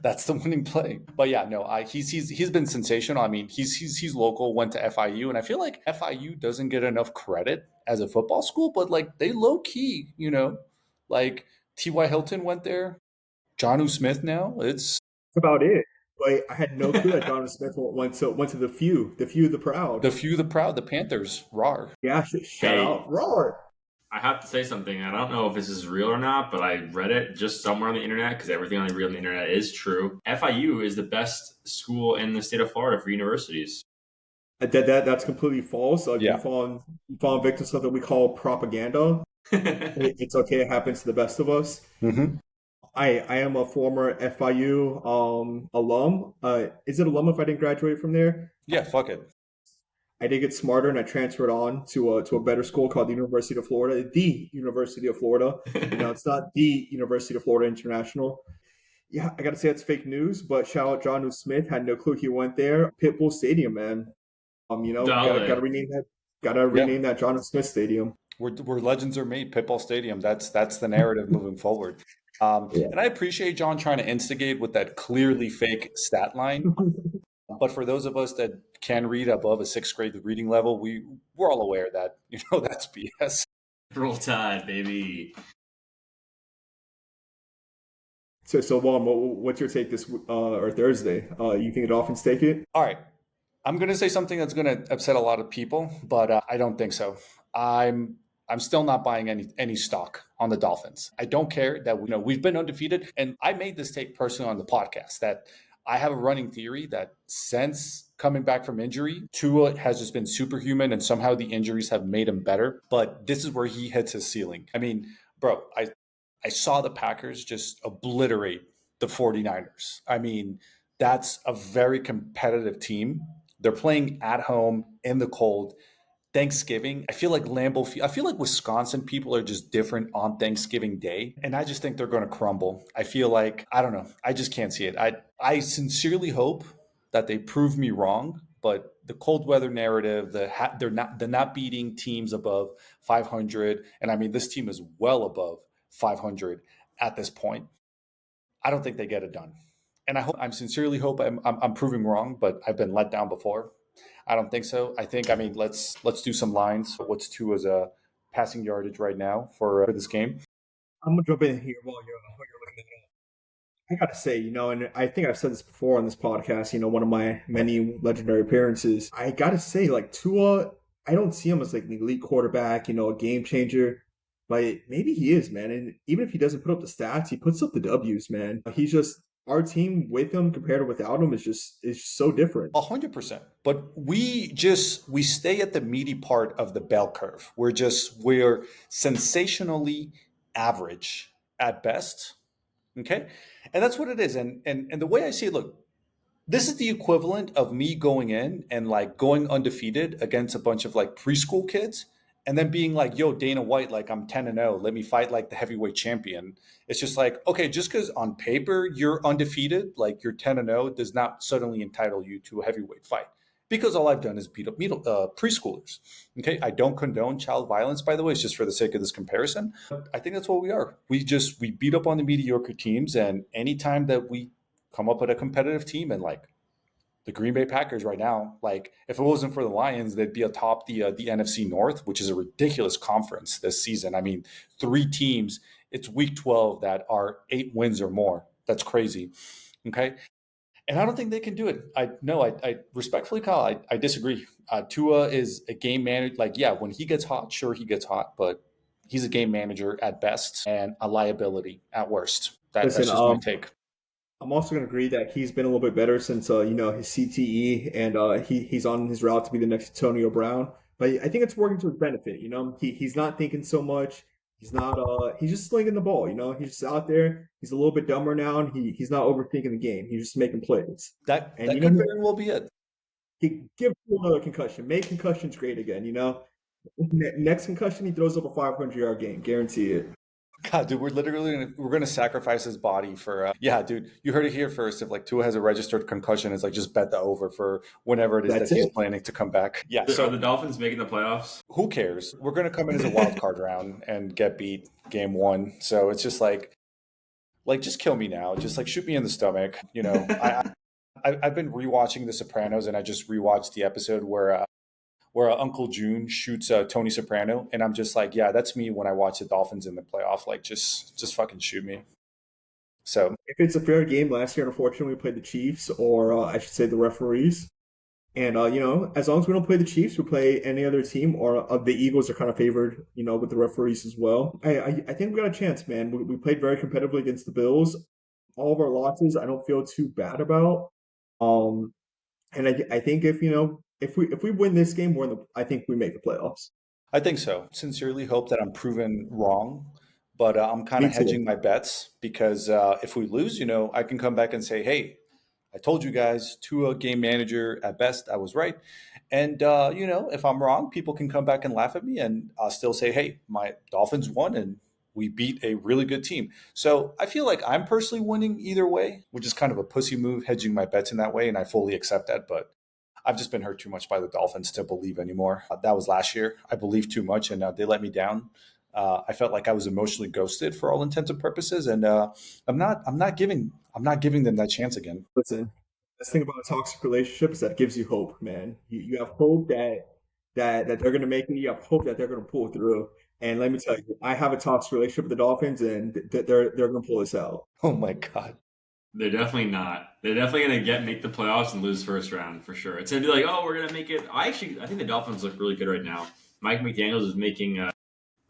That's the winning play. But yeah, no, he's been sensational. I mean, he's local, went to FIU, and I feel like FIU doesn't get enough credit as a football school, but like they low key, like T.Y. Hilton went there, Johnu Smith now. It's That's about it. But I had no clue that Donovan Smith went to the proud. the few, the proud, the Panthers, rawr. Yeah, shout Hey, out, roar. I have to say something. I don't know if this is real or not, but I read it just somewhere on the internet because everything on the internet is true. FIU is the best school in the state of Florida for universities. That's completely false. Yeah. You've fallen victim to something we call propaganda. It's okay. It happens to the best of us. Mm-hmm. I am a former FIU alum. Is it alum if I didn't graduate from there? Yeah, fuck it. I did get smarter and I transferred on to a better school called the University of Florida, the University of Florida. It's not the University of Florida International. Yeah, I got to say that's fake news, but shout out John Smith. Had no clue he went there. Pitbull Stadium, man. Gotta Dale. rename that. Gotta Yeah. rename that John Smith Stadium. Where legends are made, Pitbull Stadium. That's the narrative moving forward. And I appreciate John trying to instigate with that clearly fake stat line. But for those of us that can read above a sixth grade reading level, we're all aware that that's BS. Roll Tide, baby. So Juan, what's your take this or Thursday? You think the Dolphins take it? All right, I'm going to say something that's going to upset a lot of people, but I don't think so. I'm still not buying any stock on the Dolphins. I don't care that we've been undefeated, and I made this take personally on the podcast that I have a running theory that since coming back from injury, Tua has just been superhuman, and somehow the injuries have made him better. But this is where he hits his ceiling. I mean, bro, I saw the Packers just obliterate the 49ers. I mean, that's a very competitive team. They're playing at home in the cold. Thanksgiving, I feel like I feel like Wisconsin people are just different on Thanksgiving Day. And I just think they're going to crumble. I feel like, I don't know. I just can't see it. I sincerely hope that they prove me wrong. But the cold weather narrative, they're not beating teams above 500. And I mean, this team is well above 500 at this point. I don't think they get it done. And I'm sincerely hope I'm proving wrong, but I've been let down before. I don't think so. I mean, let's do some lines. What's Tua's passing yardage right now for this game? I'm gonna jump in here while you're looking at it up. I gotta say, and I think I've said this before on this podcast. One of my many legendary appearances. I gotta say, like Tua, I don't see him as like an elite quarterback. A game changer. But maybe he is, man. And even if he doesn't put up the stats, he puts up the W's, man. He's just our team with him compared to without him is so different. 100%. But we stay at the meaty part of the bell curve. We're sensationally average at best. Okay, and that's what it is. And the way I see it, look, this is the equivalent of me going in and like going undefeated against a bunch of like preschool kids and then being like, yo, Dana White, like I'm 10-0, let me fight like the heavyweight champion. It's just like, okay, just because on paper you're undefeated, like you're 10-0 does not suddenly entitle you to a heavyweight fight, because all I've done is beat up preschoolers. Okay, I don't condone child violence, by the way. It's just for the sake of this comparison. I think that's what we are. We beat up on the mediocre teams, and anytime that we come up with a competitive team, and like the Green Bay Packers right now, like if it wasn't for the Lions, they'd be atop the NFC North, which is a ridiculous conference this season. I mean, 3 teams. It's Week 12 that are 8 wins or more. That's crazy. Okay. And I don't think they can do it. I respectfully, Kyle, I disagree. Tua is a game manager. Like, yeah, when he gets hot, sure, he gets hot, but he's a game manager at best and a liability at worst. That's Listen, just my take. I'm also going to agree that he's been a little bit better since his CTE, and he's on his route to be the next Antonio Brown. But I think it's working to his benefit. He's not thinking so much. He's just slinging the ball. He's just out there. He's a little bit dumber now, and he's not overthinking the game. He's just making plays. That And could very well be it. he give him another concussion. Make concussions great again. Next concussion, he throws up a 500-yard game. Guarantee it. God, dude, we're gonna sacrifice his body for. Yeah, dude, you heard it here first. If like Tua has a registered concussion, it's like just bet the over for whenever it is that That's he's it. planning to come back. Yeah. Are So the Dolphins making the playoffs? who cares? We're gonna come in as a wild card round and get beat game one. So it's just like just kill me now. Just like shoot me in the stomach. I've been rewatching The Sopranos, and I just rewatched the episode where Uncle June shoots Tony Soprano, and I'm just like, yeah, that's me when I watch the Dolphins in the playoff. Like, just fucking shoot me. So If it's a fair game, last year, unfortunately, we played the Chiefs, or I should say the referees. And as long as we don't play the Chiefs, we play any other team, or the Eagles are kind of favored, with the referees as well. I think we got a chance, man. We played very competitively against the Bills. All of our losses, I don't feel too bad about. Um, and I think if we win this game, I think we make the playoffs. I think so. Sincerely hope that I'm proven wrong, but I'm kind Me of hedging too. my bets because if we lose, I can come back and say, hey, I told you guys, to a game manager at best, I was right. And if I'm wrong, people can come back and laugh at me, and I'll still say, hey, my Dolphins won, and we beat a really good team. So I feel like I'm personally winning either way, which is kind of a pussy move, hedging my bets in that way, and I fully accept that. But I've just been hurt too much by the Dolphins to believe anymore. That was last year. I believed too much, and they let me down. I felt like I was emotionally ghosted for all intents and purposes, and I'm not giving them that chance again. Listen, the thing about a toxic relationship is that it gives you hope, man. You have hope that they're gonna make it. You have hope that they're gonna pull through. And let me tell you, I have a toxic relationship with the Dolphins, and they're gonna pull this out. Oh my god. They're definitely not. They're definitely gonna make the playoffs and lose first round for sure. It's gonna be like, oh, we're gonna make it. I think the Dolphins look really good right now. Mike McDaniels is making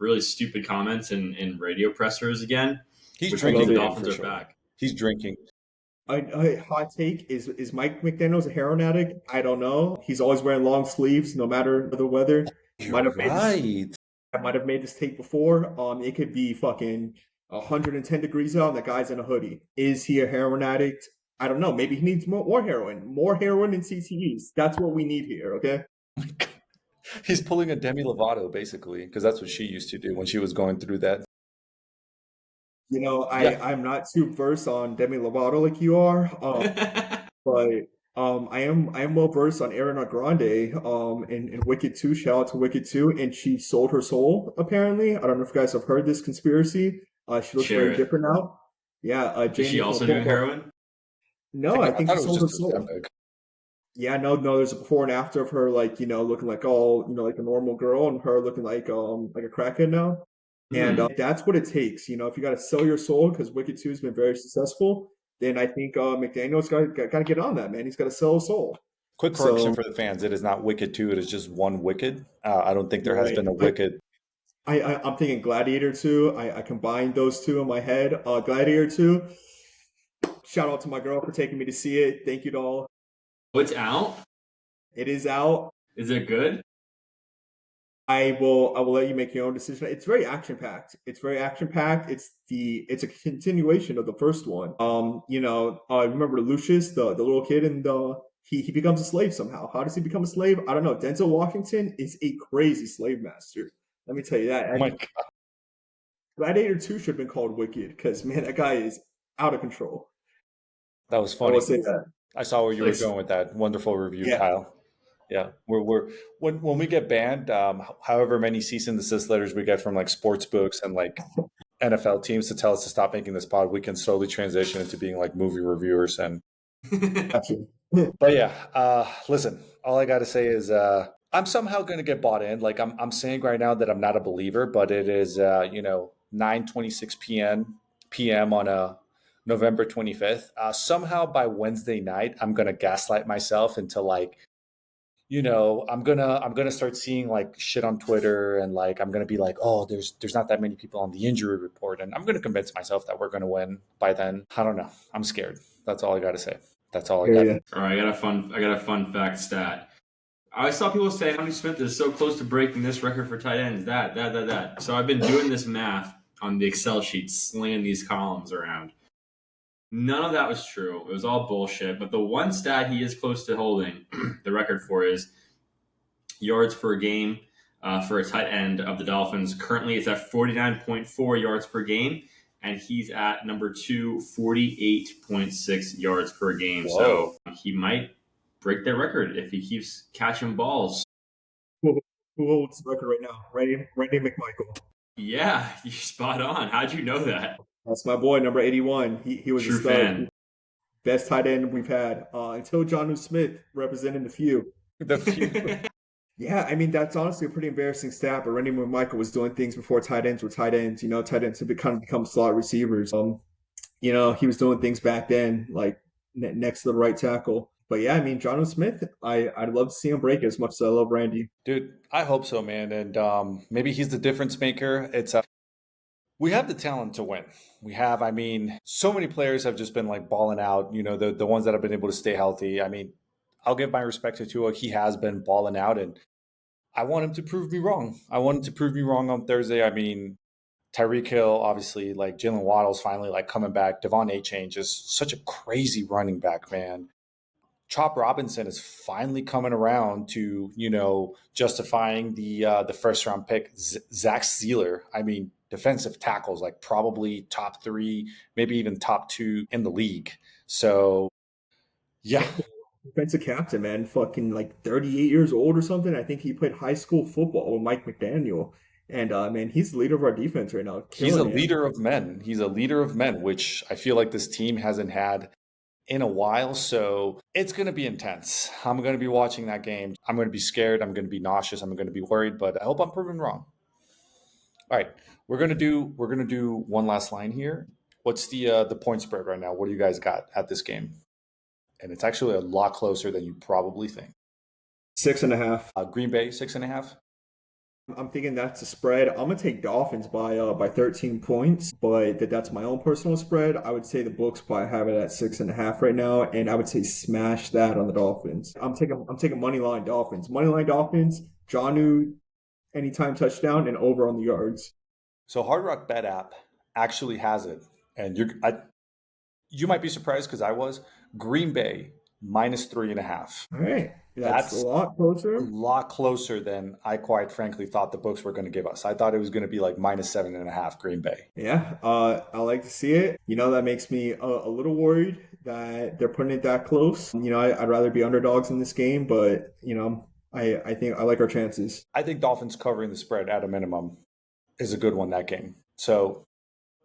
really stupid comments in radio pressers again, He's which means love the drinking it. again Dolphins for are sure. back. He's drinking. A hot take is Mike McDaniel's a heroin addict? I don't know. He's always wearing long sleeves, no matter the weather. You're Might have made this. right. I might have made this take before. It could be fucking 110 degrees out, and the guy's in a hoodie. Is he a heroin addict? I don't know. Maybe he needs more heroin and CTEs. That's what we need here. Okay. He's pulling a Demi Lovato basically, because that's what she used to do when she was going through that. Yeah. I'm not too versed on Demi Lovato like you are. But I am well versed on Ariana Grande in Wicked 2. Shout out to Wicked 2. And she sold her soul, apparently. I don't know if you guys have heard this conspiracy. She looks Share very it. different now. Yeah, Is she Jamie from also doing Football. heroin? No, I I think thought she it was sold her just soul. Ozempic. Yeah, no, there's a before and after of her, like, looking like all, like a normal girl, and her looking like a crackhead now. And Hmm. that's what it takes. If you got to sell your soul, because Wicked 2 has been very successful, then I think McDaniel's got to get on that, man. He's got to sell his soul. Quick correction So, for the fans: it is not Wicked Two. It is just one Wicked. I don't think there has right. been a Wicked. I'm thinking Gladiator 2. I combined those two in my head. Gladiator 2. Shout out to my girl for taking me to see it. Thank you to all. What's out? It is out. Is it good? I will let you make your own decision. It's very action packed. It's very action packed. It's a continuation of the first one. Remember Lucius, the little kid, and he becomes a slave somehow. How does he become a slave? I don't know. Denzel Washington is a crazy slave master. Let me tell you that. Oh my And god, Gladiator 2 should have been called Wicked, because man, that guy is out of control. that was I will funny. say that. I saw where you were Like, going with that. Wonderful review, Yeah. Kyle. Yeah, we're when we get banned, however many cease and desist letters we get from like sports books and like NFL teams to tell us to stop making this pod, we can slowly transition into being like movie reviewers. And Gotcha. but yeah, listen, all I got to say is I'm somehow going to get bought in. Like I'm saying right now that I'm not a believer, but it is 9:26 p.m. on a November 25th. Somehow by Wednesday night, I'm going to gaslight myself into like I'm gonna start seeing like shit on Twitter, and like I'm gonna be like, oh, there's not that many people on the injury report, and I'm gonna convince myself that we're gonna win by then. I don't know. I'm scared. That's all I gotta say. That's all I got. Yeah. all right, I got a fun fact stat. I saw people say Honey Smith is so close to breaking this record for tight ends. That. So I've been doing this math on the Excel sheet, slinging these columns around. None of that was true. It was all bullshit. But the one stat he is close to holding the record for is yards per game. for a tight end of the Dolphins. Currently, it's at 49.4 yards per game, and he's at number 2, 48.6 yards per game. Whoa. So he might break that record if he keeps catching balls. Who holds the record right now? Randy McMichael. Yeah, you're spot on. How'd you know that? That's my boy, number 81. He was True a stud. fan. Best tight end we've had until Jonnu Smith representing the few. Yeah, I mean, that's honestly a pretty embarrassing stat, but Randy McMichael was doing things before tight ends were tight ends. Tight ends have become slot receivers. He was doing things back then, like next to the right tackle. But yeah, I mean, Jonnu Smith, I'd love to see him break it as much as I love Randy. Dude, I hope so, man. And maybe he's the difference maker. We have the talent to win. We have, I mean, so many players have just been like balling out, the ones that have been able to stay healthy. I mean, I'll give my respect to Tua. He has been balling out, and I want him to prove me wrong. I want him to prove me wrong on Thursday. I mean, Tyreek Hill, obviously, like Jalen Waddle's finally like coming back. Devon Achane, just such a crazy running back, man. Chop Robinson is finally coming around to, justifying the first round pick. Zach Sealer, I mean, defensive tackles, like probably top 3, maybe even top 2 in the league. So, yeah. Defensive captain, man, fucking like 38 years old or something. I think he played high school football with Mike McDaniel. And man, he's the leader of our defense right now. He's a Killing it. leader of men. He's a leader of men, which I feel like this team hasn't had in a while. So it's going to be intense. I'm going to be watching that game. I'm going to be scared. I'm going to be nauseous. I'm going to be worried, but I hope I'm proven wrong. All right. We're going to do one last line here. What's the point spread right now? What do you guys got at this game? And it's actually a lot closer than you probably think. 6.5. Green Bay, 6.5. I'm thinking that's a spread. I'm gonna take Dolphins by 13 points, but that's my own personal spread. I would say the books probably have it at 6.5 right now, and I would say smash that on the Dolphins. I'm taking money line Dolphins. Money line Dolphins. Jonnu anytime touchdown and over on the yards. So Hard Rock Bet app actually has it, and you might be surprised because I was. Green Bay -3.5. All right, that's a lot closer. A lot closer than I quite frankly thought the books were going to give us. I thought it was going to be like -7.5 Green Bay. Yeah, I like to see it. That makes me a little worried that they're putting it that close. I'd rather be underdogs in this game, but I think I like our chances. I think Dolphins covering the spread at a minimum is a good one that game. So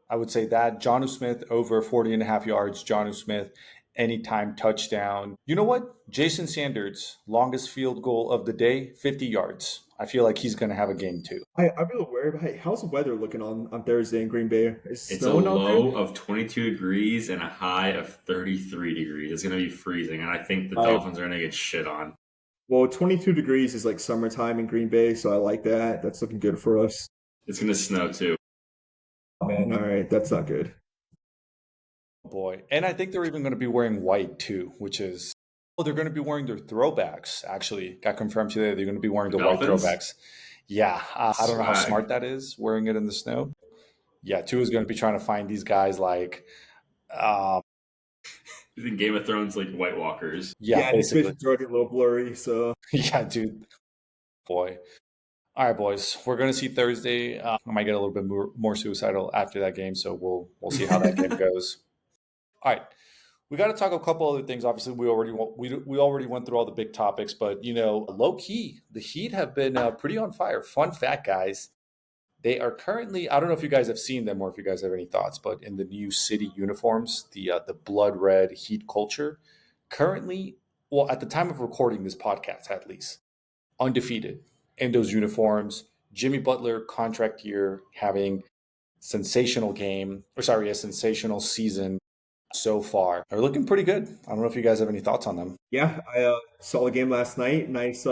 I would say that Jonnu Smith over 40.5 yards. Jonnu Smith anytime touchdown. You know what? Jason Sanders, longest field goal of the day, 50 yards. I feel like he's going to have a game too. I'm really worried about, hey, how's the weather looking on Thursday in Green Bay? It's a low of 22 degrees and a high of 33 degrees. It's going to be freezing, and I think the Dolphins are going to get shit on. Well, 22 degrees is like summertime in Green Bay, so I like that. That's looking good for us. It's going to snow too. Oh, man, all right, that's not good. Boy. And I think they're even going to be wearing white too, which is, they're going to be wearing their throwbacks. Actually, got confirmed today. They're going to be wearing the white throwbacks. Yeah. I don't know how smart that is, wearing it in the snow. Yeah. Tua is going to be trying to find these guys like, in Game of Thrones, like White Walkers. Yeah, his vision's already a little blurry, so. Yeah, dude. Boy. All right, boys. We're going to see Thursday. I might get a little bit more suicidal after that game, so we'll see how that game goes. All right, we got to talk a couple other things. Obviously, we already went through all the big topics, but low key, the Heat have been pretty on fire. Fun fact, guys, they are currently, I don't know if you guys have seen them or if you guys have any thoughts, but in the new city uniforms, the blood red Heat culture, currently, well, at the time of recording this podcast, at least, undefeated in those uniforms. Jimmy Butler contract year, having a sensational season. So far, they're looking pretty good. I don't know if you guys have any thoughts on them. Yeah, I saw the game last night. Nice,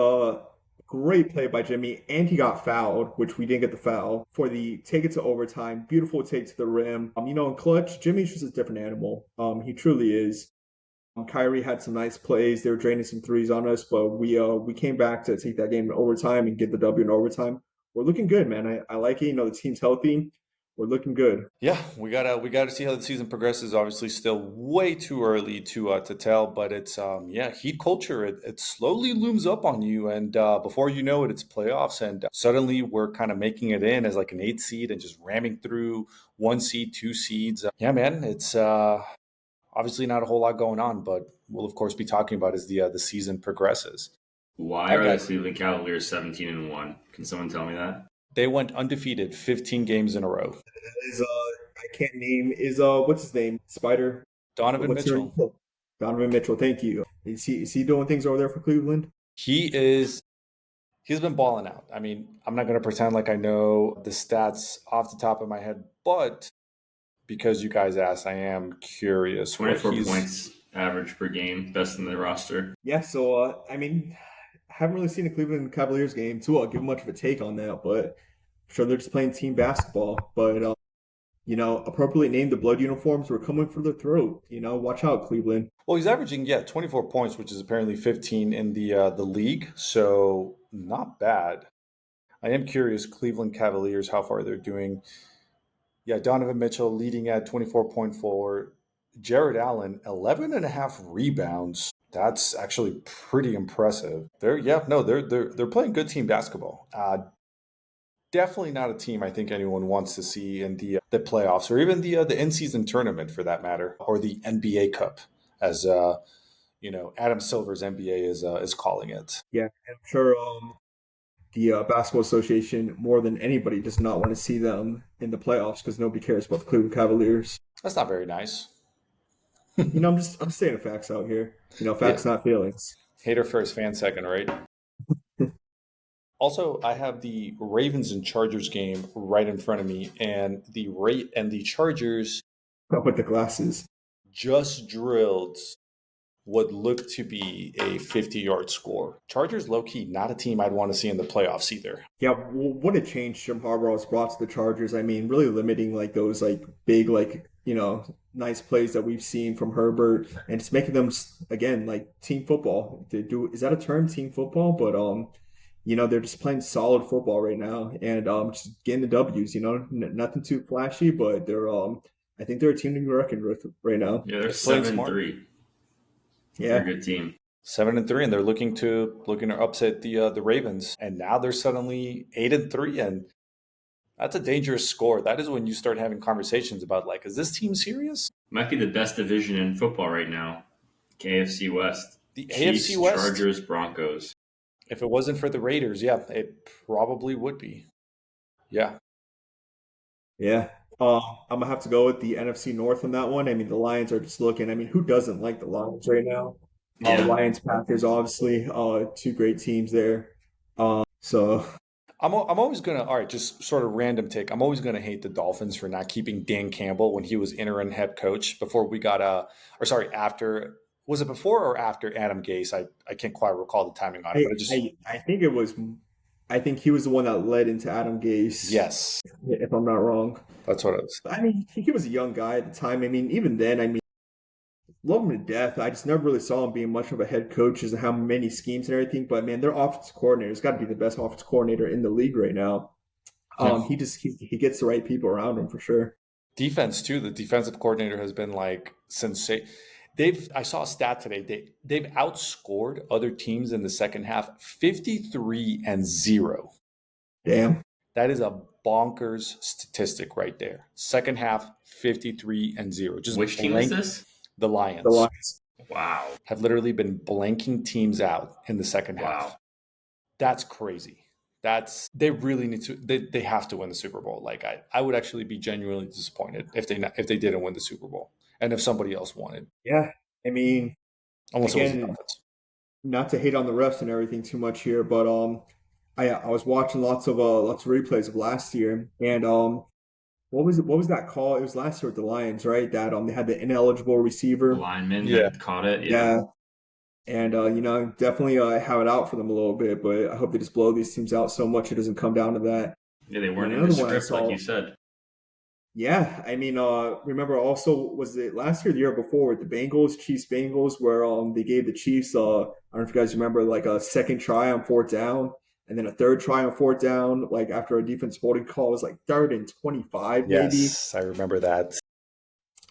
great play by Jimmy, and he got fouled, which we didn't get the foul for the take it to overtime. Beautiful take to the rim. In clutch, Jimmy's just a different animal. He truly is. Kyrie had some nice plays. They were draining some threes on us, but we came back to take that game in overtime and get the W in overtime. We're looking good, man. I like it. The team's healthy. We're looking good. Yeah, we gotta see how the season progresses. Obviously, still way too early to tell, but it's yeah, heat culture. It slowly looms up on you, and before you know it, it's playoffs, and suddenly we're kind of making it in as like an 8 seed and just ramming through 1 seed, 2 seeds. Yeah, man, it's obviously not a whole lot going on, but we'll of course be talking about as the season progresses. Why All right, are the guys, Cleveland Cavaliers 17-1? Can someone tell me that? they went undefeated 15 games in a row. Is I can't name is what's his name? Spider. Donovan What's her name? Mitchell, Donovan Mitchell. Thank you. Is he doing things over there for Cleveland? he is he's been balling out. I mean, I'm not going to pretend like I know the stats off the top of my head, but because you guys asked, I am curious what 24 he's. points average per game, best in the roster. Yeah. So I mean, I haven't really seen a Cleveland Cavaliers game too. I'll give much of a take on that, but I'm sure they're just playing team basketball. But appropriately named the blood uniforms were coming for the throat. Watch out, Cleveland. Well, he's averaging 24 points, which is apparently 15 in the league, so not bad. I am curious, Cleveland Cavaliers, how far they're doing. Yeah, Donovan Mitchell leading at 24.4. Jared Allen, 11 and a half rebounds. That's actually pretty impressive. They're playing good team basketball. Definitely not a team I think anyone wants to see in the playoffs or even the in season tournament for that matter, or the NBA Cup, as Adam Silver's NBA is calling it. Yeah, and I'm sure the Basketball Association more than anybody does not want to see them in the playoffs because nobody cares about the Cleveland Cavaliers. That's not very nice. I'm stating facts out here. Yeah, Facts, not feelings. hater first, fan second, right? Also, I have the Ravens and Chargers game right in front of me, and the Chargers With the glasses. just drilled what looked to be a 50-yard score. Chargers, low key, not a team I'd want to see in the playoffs either. Yeah, what a change Jim Harbaugh has brought to the Chargers. I mean, really limiting like those like big nice plays that we've seen from Herbert and just making them again like team football. Is that a term, team football? But they're just playing solid football right now and just getting the W's. Nothing too flashy, but they're I think they're a team to be reckoned with right now. Yeah, they're They're playing 7 smart. 3. They're a Yeah, good team. 7-3, and they're looking to upset the Ravens, and now they're suddenly 8-3, and that's a dangerous score. That is when you start having conversations about like, is this team serious? Might be the best division in football right now. KFC West. The AFC Chiefs, West, Chargers, Broncos. if it wasn't for the Raiders, yeah, it probably would be. Yeah. yeah. I'm gonna have to go with the NFC North on that one. I mean, the Lions are just looking. I mean, who doesn't like the Lions right now? Yeah. Lions, Packers, obviously, two great teams there. So I'm always gonna, all right, just sort of random take. I'm always gonna hate the Dolphins for not keeping Dan Campbell when he was interim head coach before we got or sorry, after, was it before or after Adam Gase? I can't quite recall the timing on it, I, but it just, I think it was. I think he was the one that led into Adam Gase, yes, if I'm not wrong. that's what it was. I mean, he was a young guy at the time. I mean, even then, I mean, love him to death. I just never really saw him being much of a head coach as to how many schemes and everything. But man, their offensive coordinator's got to be the best offensive coordinator in the league right now. Yeah. He gets the right people around him for sure. Defense too. The defensive coordinator has been like sensation. I saw a stat today. They've outscored other teams in the second half 53-0. Damn. That is a bonkers statistic right there. Second half 53-0. Just Which team is this? The The Lions Lions. Wow. have literally been blanking teams out in the second half. Wow. That's crazy. They really need to. They have to win the Super Bowl. Like I would actually be genuinely disappointed if they didn't win the Super Bowl, and if somebody else won it, Yeah. I mean, unless it was the again, Dolphins. not to hate on the refs and everything too much here, but I was watching lots of replays of last year, and what was that call? It was last year with the Lions, right? That they had the ineligible The receiver. lineman Yeah. that caught it. Yeah. Yeah, and definitely have it out for them a little bit, but I hope they just blow these teams out so much it doesn't come down to that. Yeah, they And weren't in the another one I script, like saw. you said. Yeah, I mean, remember also was it last year, or the year before, with the Bengals, Chiefs Bengals, where they gave the Chiefs, I don't know if you guys remember, like a second try on fourth down, and then a third try on fourth down, like after a defense holding call, was like 3rd and 25 maybe. Yes, I remember that.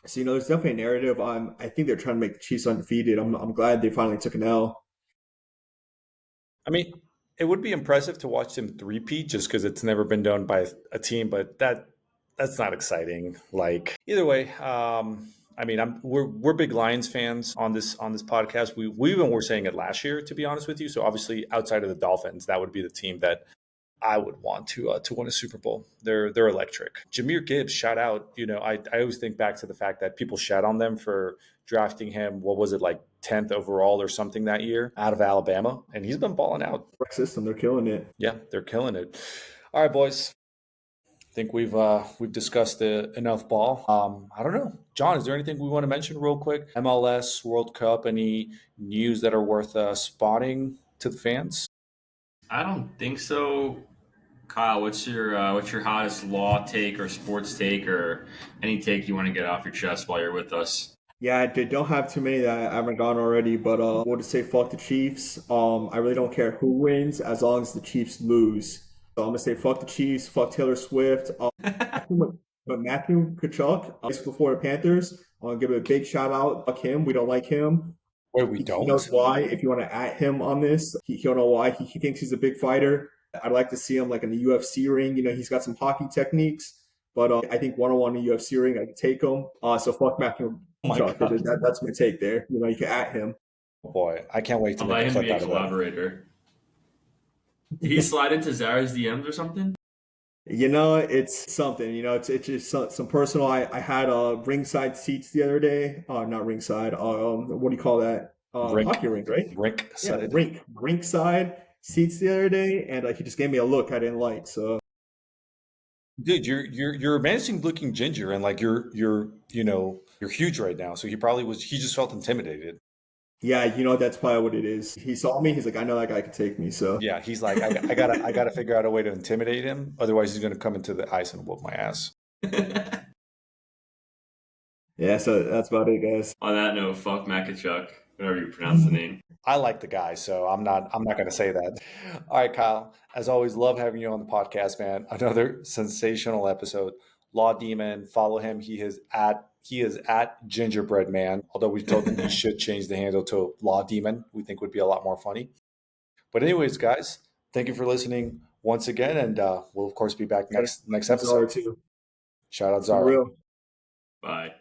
So there's definitely a narrative. I think they're trying to make the Chiefs undefeated. I'm glad they finally took an L. I mean, it would be impressive to watch them three-peat just because it's never been done by a team, but that's not exciting. Like either way, I mean, we're big Lions fans on this podcast. We even were saying it last year, to be honest with you. So obviously, outside of the Dolphins, that would be the team that I would want to win a Super Bowl. They're electric. Jahmyr Gibbs, shout out. I always think back to the fact that people shat on them for drafting him. What was it, like 10th overall or something that year out of Alabama, and he's been balling out. System, they're killing it. Yeah, they're killing it. All right, boys. I think we've discussed enough ball. I don't know, John. Is there anything we want to mention real quick? MLS World Cup. Any news that are worth spotting to the fans? I don't think so. Kyle, what's your hottest law take or sports take or any take you want to get off your chest while you're with us? Yeah, I don't have too many that I haven't gone already, but we'll just say fuck the Chiefs. I really don't care who wins as long as the Chiefs lose. So I'm gonna say fuck the Chiefs, fuck Taylor Swift. But Matthew Kachuk, before the Panthers, I want to give it a big shout out. Fuck him. We don't like him. Wait, we He don't. knows why. If you want to at him on this, he'll know why. He thinks he's a big fighter. I'd like to see him like in the UFC ring. He's got some hockey techniques, but I think one-on-one in the UFC ring, I can take him. So fuck Matthew Kachuk. That's my take there. You can at him. Oh boy, I can't wait to I'll make let a him clip be a out of that. collaborator. Did he slide into Zara's DMs or something? It's something. It's just some personal. I had ringside seats the other day. Not ringside. What do you call that? Rink, Hockey rink, right? rink Yeah, side. rinkside seats the other day, and he just gave me a look I didn't like. So, Dude, you're managing looking ginger, and like you're huge right now. So he probably was. He just felt intimidated. yeah, that's probably what it is. He saw me. He's like, I know that guy could take me. So, Yeah, he's like, I gotta figure out a way to intimidate him. Otherwise, he's gonna come into the ice and whoop my ass. yeah. So that's about it, guys. On that note, fuck Makachuk, whatever you pronounce the name. I like the guy, so I'm not gonna say that. All right, Kyle. As always, love having you on the podcast, man. Another sensational episode. Law Demon, follow him. He is at Gingerbread Man. Although we've told him he should change the handle to Law Demon, we think would be a lot more funny. But anyways, guys, thank you for listening once again, and we'll of course be back next Zara episode. too. Shout out For Zara. real. Bye.